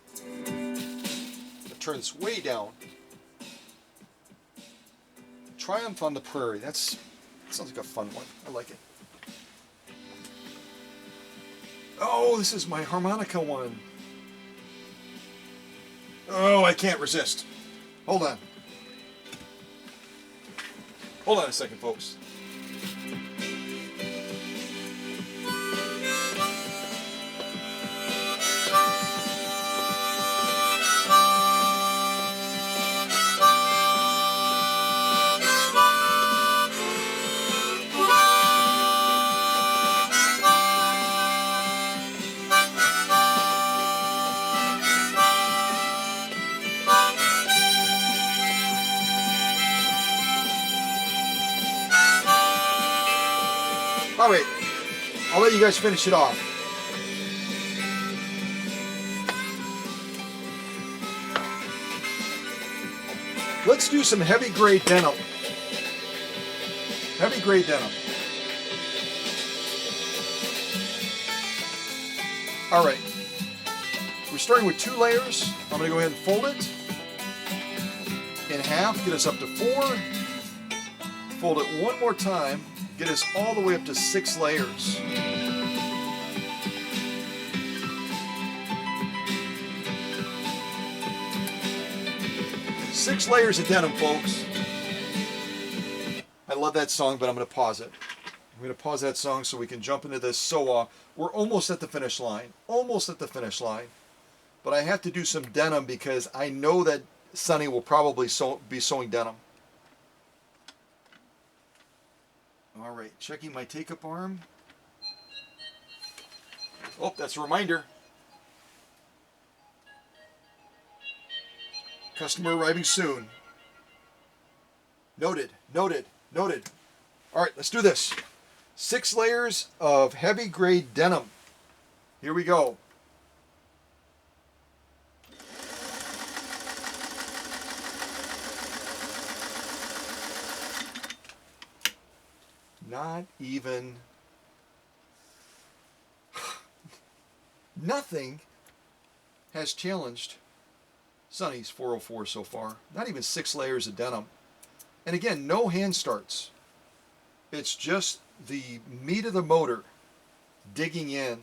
It turns way down. Triumph on the Prairie. That sounds like a fun one. I like it. Oh, this is my harmonica one. Oh, I can't resist. Hold on. Hold on a second, folks. All right, I'll let you guys finish it off. Let's do some heavy grade denim. Heavy grade denim. All right, we're starting with 2 layers. I'm going to go ahead and fold it in half, get us up to 4. Fold it one more time. Get us all the way up to 6 layers. Six layers of denim, folks. I love that song, but I'm going to pause it. I'm going to pause that song so we can jump into this sew-off. We're almost at the finish line. Almost at the finish line. But I have to do some denim because I know that Sunny will probably be sewing denim. All right, checking my take-up arm. Oh, that's a reminder. Customer arriving soon. Noted, noted, noted. All right, let's do this. 6 layers of heavy grade denim. Here we go. Not even, nothing has challenged Sunny's 404 so far. Not even 6 layers of denim. And again, no hand starts. It's just the meat of the motor digging in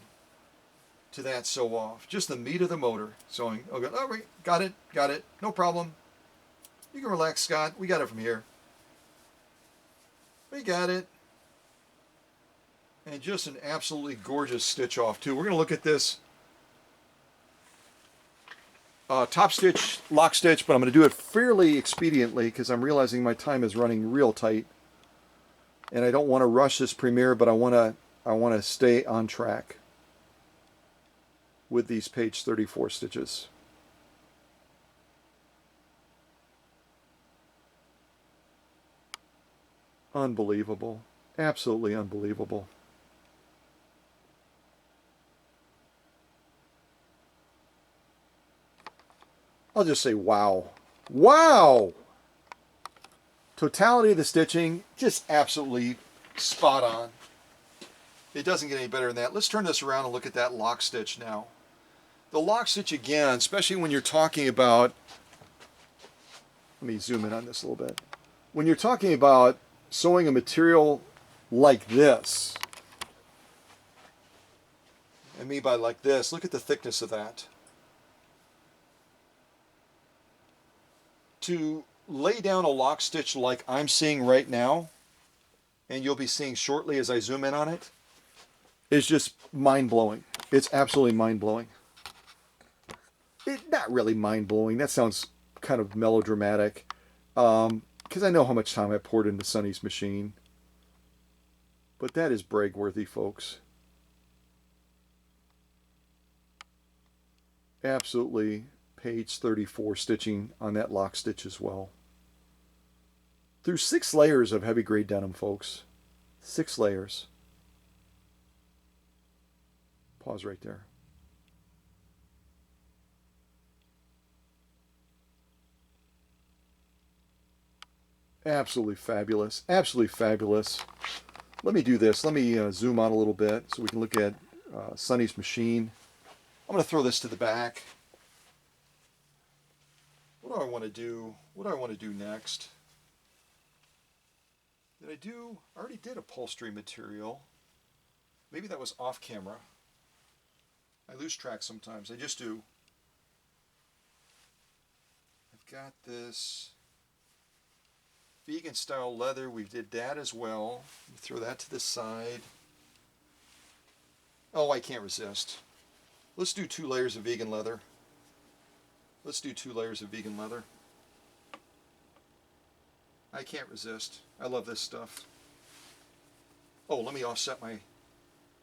to that sew off. Just the meat of the motor sewing. Okay, all right, got it, no problem. You can relax, Scott. We got it from here. We got it. And just an absolutely gorgeous stitch off too. We're going to look at this top stitch, lock stitch, but I'm going to do it fairly expediently because I'm realizing my time is running real tight. And I don't want to rush this premiere, but I want to stay on track with these page 34 stitches. Unbelievable. Absolutely unbelievable. I'll just say wow. Wow! Totality of the stitching, just absolutely spot on. It doesn't get any better than that. Let's turn this around and look at that lock stitch now. The lock stitch again, especially when you're talking about, let me zoom in on this a little bit. When you're talking about sewing a material like this, I mean by like this, look at the thickness of that. To lay down a lock stitch like I'm seeing right now, and you'll be seeing shortly as I zoom in on it, is just mind-blowing. It's absolutely mind-blowing. Not really mind-blowing. That sounds kind of melodramatic. Because I know how much time I poured into Sonny's machine. But that is brag-worthy, folks. Absolutely page 34 stitching on that lock stitch as well. Through 6 layers of heavy grade denim, folks. 6 layers. Pause right there. Absolutely fabulous. Absolutely fabulous. Let me do this. Let me zoom out a little bit so we can look at Sonny's machine. I'm going to throw this to the back. What do I want to do? What do I want to do next? I already did upholstery material. Maybe that was off camera. I lose track sometimes. I just do. I've got this vegan style leather. We did that as well. Throw that to the side. Oh, I can't resist. Let's do 2 layers of vegan leather. Let's do 2 layers of vegan leather. I can't resist. I love this stuff. Oh, let me offset my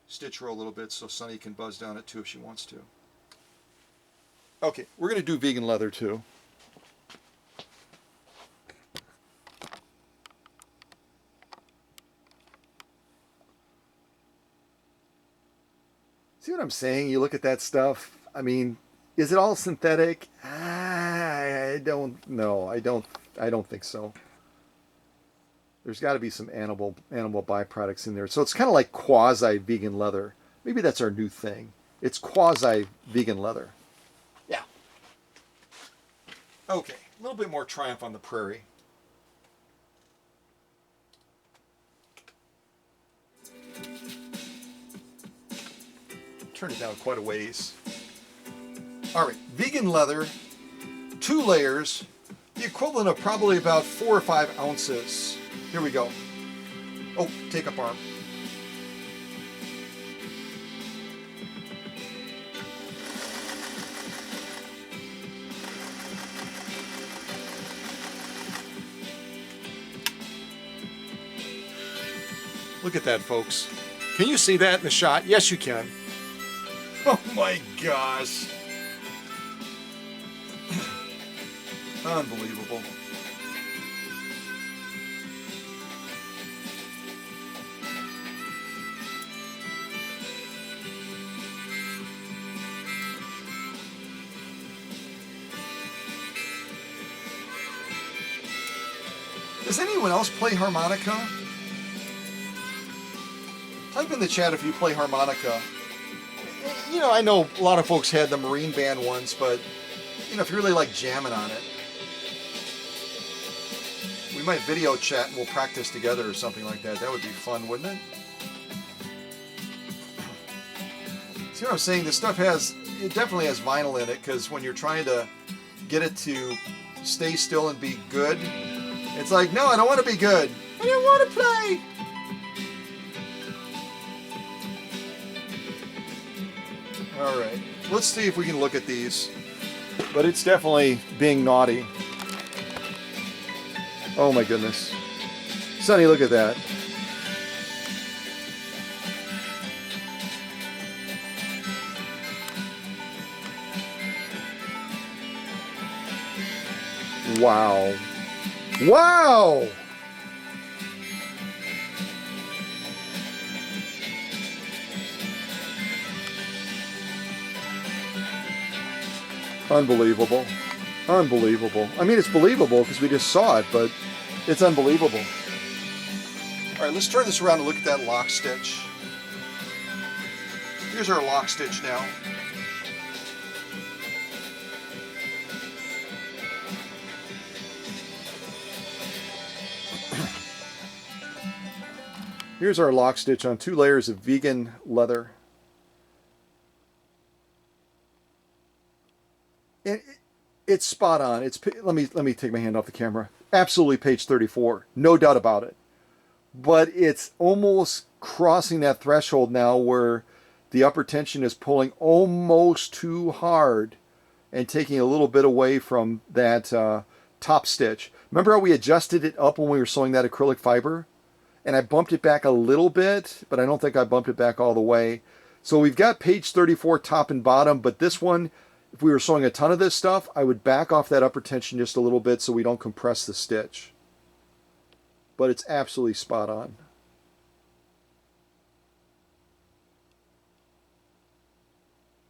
stitch row a little bit so Sonny can buzz down it too if she wants to. Okay, we're going to do vegan leather too. See what I'm saying? You look at that stuff. I mean, is it all synthetic? I don't know. I don't think so. There's got to be some animal byproducts in there. So it's kind of like quasi-vegan leather. Maybe that's our new thing. It's quasi-vegan leather. Yeah. Okay, a little bit more Triumph on the Prairie. Turn it down quite a ways. All right, vegan leather, 2 layers, the equivalent of probably about 4 or 5 ounces. Here we go. Oh, take up arm. Look at that, folks. Can you see that in the shot? Yes, you can. Oh my gosh. Unbelievable. Does anyone else play harmonica? Type in the chat if you play harmonica. You know, I know a lot of folks had the Marine Band ones, but, you know, if you really like jamming on it, we might video chat and we'll practice together or something like that. That would be fun, wouldn't it? See what I'm saying? This stuff it definitely has vinyl in it, because when you're trying to get it to stay still and be good, it's like, no, I don't want to be good. I don't want to play. All right, let's see if we can look at these. But it's definitely being naughty. Oh my goodness. Sonny, look at that. Wow. Wow! Unbelievable. Unbelievable. I mean, it's believable because we just saw it, but it's unbelievable. All right, let's turn this around and look at that lock stitch. Here's our lock stitch now. Here's our lock stitch on 2 layers of vegan leather. And it's spot on. Let me take my hand off the camera. Absolutely page 34. No doubt about it. but it's almost crossing that threshold now where the upper tension is pulling almost too hard and taking a little bit away from that top stitch. Remember how we adjusted it up when we were sewing that acrylic fiber? And I bumped it back a little bit, but I don't think I bumped it back all the way. So we've got page 34 top and bottom, but this one, if we were sewing a ton of this stuff, I would back off that upper tension just a little bit so we don't compress the stitch. But it's absolutely spot on.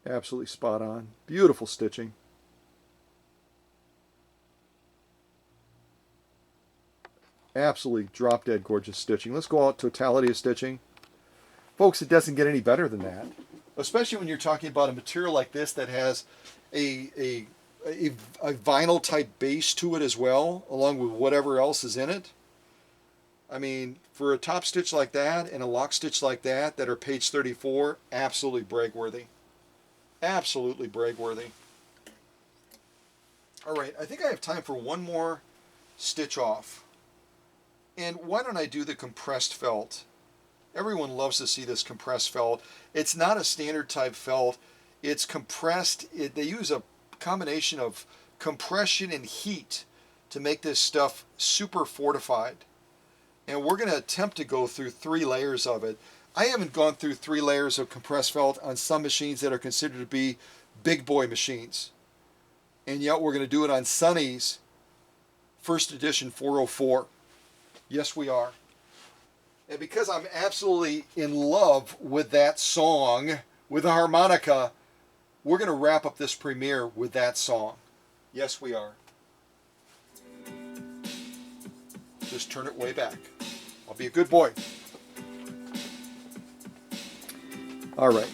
Absolutely spot on. Beautiful stitching. Absolutely drop dead gorgeous stitching. Let's go out totality of stitching. Folks, it doesn't get any better than that. Especially when you're talking about a material like this that has a vinyl type base to it as well, along with whatever else is in it. I mean, for a top stitch like that and a lock stitch like that that are page 34, absolutely brag-worthy. Absolutely brag-worthy. All right, I think I have time for one more stitch off. And why don't I do the compressed felt? Everyone loves to see this compressed felt. It's not a standard type felt. It's compressed. They use a combination of compression and heat to make this stuff super fortified. And we're going to attempt to go through 3 layers of it. I haven't gone through 3 layers of compressed felt on some machines that are considered to be big boy machines. And yet we're going to do it on Sunny's first edition 404. Yes, we are. And because I'm absolutely in love with that song, with the harmonica, we're going to wrap up this premiere with that song. Yes, we are. Just turn it way back. I'll be a good boy. All right.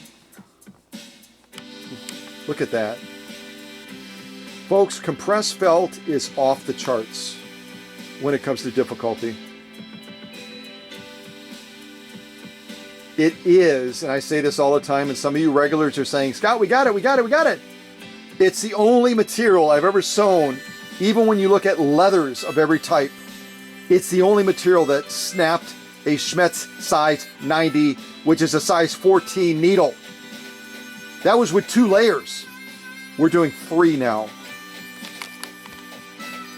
Look at that. Folks, compressed felt is off the charts when it comes to difficulty. It is, and I say this all the time, and some of you regulars are saying, Scott, we got it, we got it, we got it. It's the only material I've ever sewn, even when you look at leathers of every type, it's the only material that snapped a Schmetz size 90, which is a size 14 needle. That was with 2 layers. We're doing 3 now.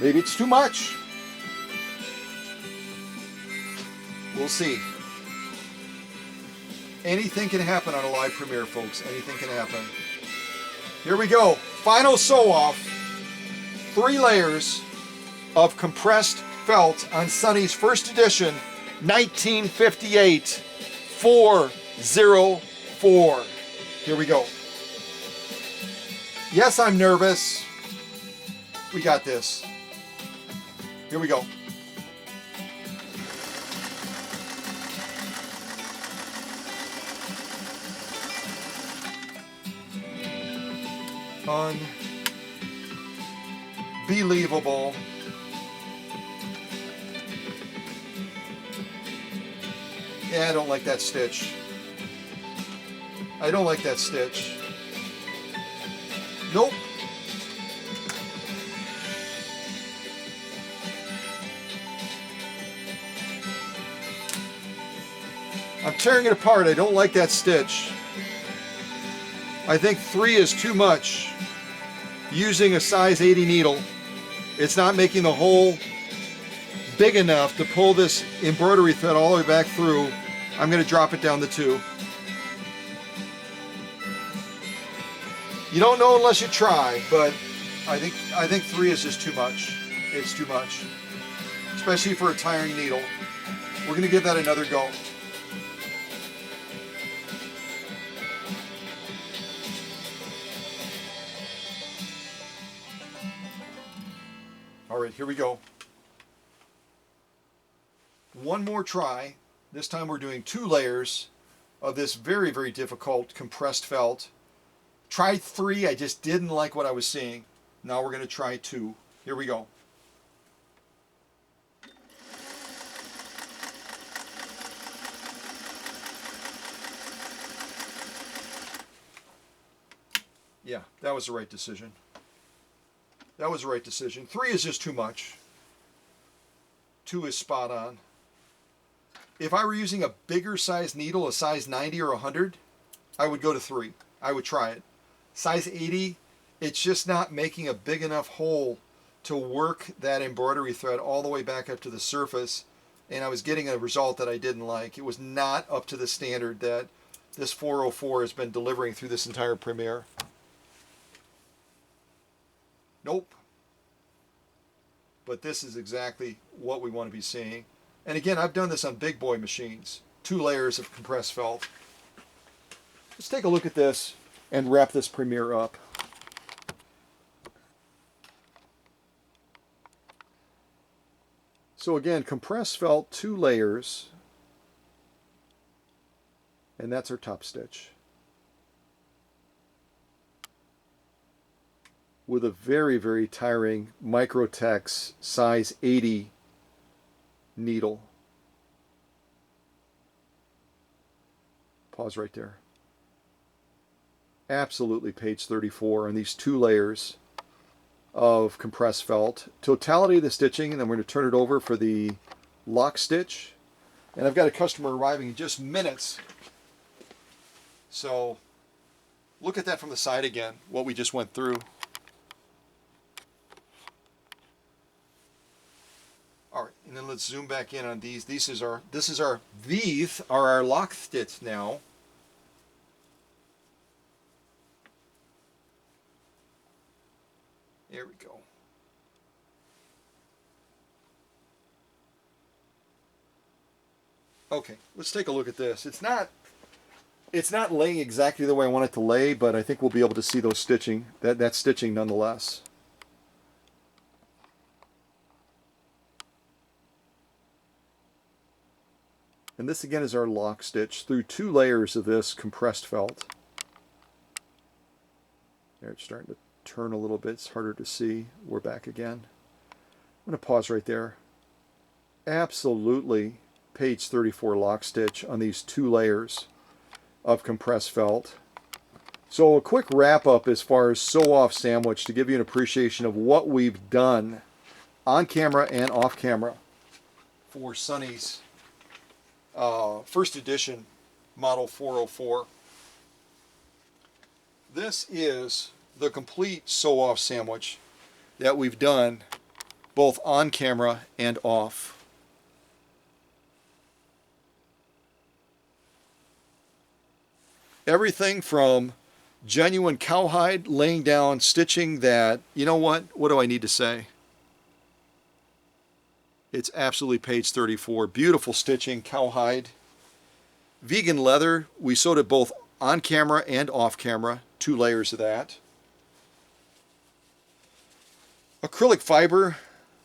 Maybe it's too much. We'll see. Anything can happen on a live premiere, folks. Anything can happen. Here we go. Final sew off. 3 layers of compressed felt on Sunny's first edition, 1958 404. Here we go. Yes, I'm nervous. We got this. Here we go. Unbelievable. Yeah, I don't like that stitch. I don't like that stitch. Nope. I'm tearing it apart. I don't like that stitch. I think 3 is too much. Using a size 80 needle, it's not making the hole big enough to pull this embroidery thread all the way back through. I'm going to drop it down to 2. You don't know unless you try, but I think 3 is just too much. It's too much, especially for a tiring needle. We're going to give that another go. All right, here we go. One more try. This time we're doing 2 layers of this very, very difficult compressed felt. Tried 3, I just didn't like what I was seeing. Now we're going to try 2. Here we go. Yeah, that was the right decision. That was the right decision. 3 is just too much. 2 is spot on. If I were using a bigger size needle, a size 90 or 100, I would go to 3. I would try it. Size 80, it's just not making a big enough hole to work that embroidery thread all the way back up to the surface, and I was getting a result that I didn't like. It was not up to the standard that this 404 has been delivering through this entire premiere. Nope. But this is exactly what we want to be seeing. And again, I've done this on big boy machines. 2 layers of compressed felt. Let's take a look at this and wrap this premiere up. So again, compressed felt, 2 layers, and that's our top stitch. With a very, very tiring Microtex size 80 needle. Pause right there. Absolutely page 34 on these 2 layers of compressed felt. Totality of the stitching, and then we're going to turn it over for the lock stitch. And I've got a customer arriving in just minutes. So look at that from the side again, what we just went through. All right, and then let's zoom back in on these. These are our lock stitch now. There we go. Okay, let's take a look at this. It's not laying exactly the way I want it to lay, but I think we'll be able to see those stitching, that stitching nonetheless. And this again is our lock stitch through 2 layers of this compressed felt. There, it's starting to turn a little bit. It's harder to see. We're back again. I'm going to pause right there. Absolutely page 34 lock stitch on these 2 layers of compressed felt. So a quick wrap up as far as sew off sandwich to give you an appreciation of what we've done on camera and off camera for Sunny's first edition model 404. This is the complete sew off sandwich that we've done both on camera and off. Everything from genuine cowhide, laying down stitching that, you know what do I need to say? It's absolutely page 34. Beautiful stitching, cowhide. Vegan leather, we sewed it both on camera and off camera, 2 layers of that. Acrylic fiber,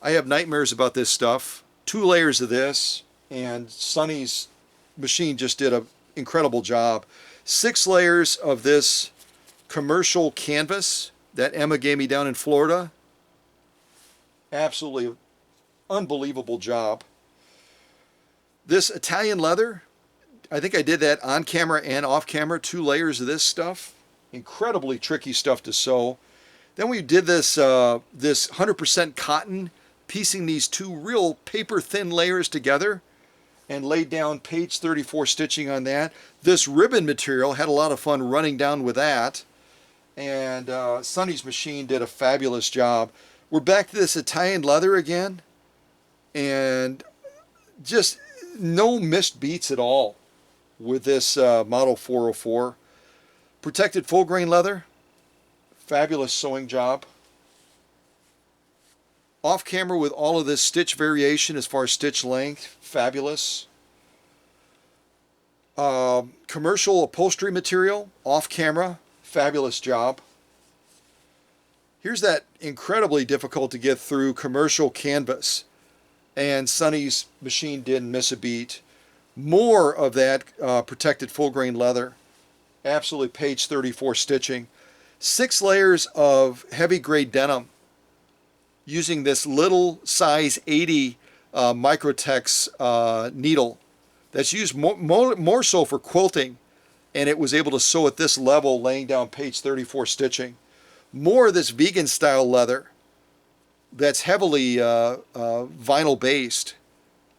I have nightmares about this stuff. 2 layers of this, and Sunny's machine just did an incredible job. 6 layers of this commercial canvas that Emma gave me down in Florida. Absolutely unbelievable job. This Italian leather, I think I did that on camera and off camera, 2 layers of this stuff. Incredibly tricky stuff to sew. Then we did this 100% cotton, piecing these 2 real paper thin layers together and laid down page 34 stitching on that. This ribbon material, had a lot of fun running down with that. And Sunny's machine did a fabulous job. We're back to this Italian leather again. And just no missed beats at all with this model 404. Protected full grain leather, fabulous sewing job. Off camera with all of this stitch variation as far as stitch length, fabulous. Commercial upholstery material, off camera, fabulous job. Here's that incredibly difficult to get through commercial canvas. And Sunny's machine didn't miss a beat. More of that protected full grain leather. Absolutely page 34 stitching. 6 layers of heavy grade denim using this little size 80 Microtex needle that's used more so for quilting, and it was able to sew at this level, laying down page 34 stitching. More of this vegan style leather that's heavily vinyl based,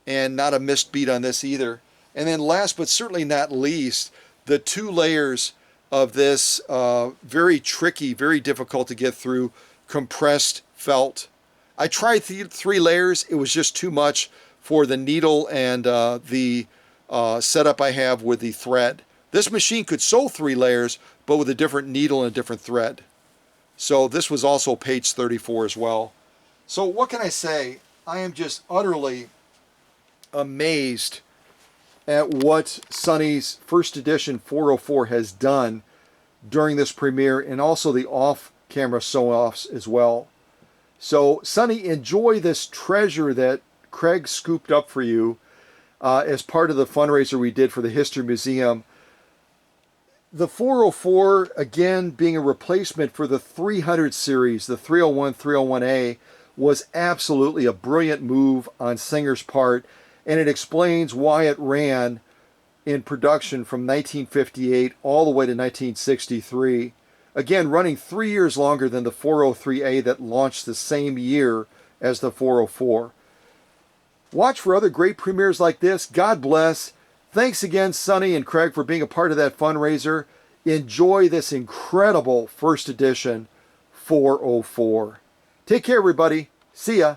and not a missed beat on this either. And then last but certainly not least, the 2 layers of this very tricky, very difficult to get through compressed felt. I tried 3 layers. It was just too much for the needle and the setup I have with the thread. This machine could sew 3 layers, but with a different needle and a different thread. So this was also page 34 as well. So what can I say? I am just utterly amazed at what Sonny's first edition 404 has done during this premiere, and also the off-camera sew-offs as well. So Sonny, enjoy this treasure that Craig scooped up for you as part of the fundraiser we did for the History Museum. The 404, again, being a replacement for the 300 series, the 301, 301A, was absolutely a brilliant move on Singer's part, and it explains why it ran in production from 1958 all the way to 1963. Again, running 3 years longer than the 403A that launched the same year as the 404. Watch for other great premieres like this. God bless. Thanks again, Sonny and Craig, for being a part of that fundraiser. Enjoy this incredible first edition 404. Take care, everybody. See ya.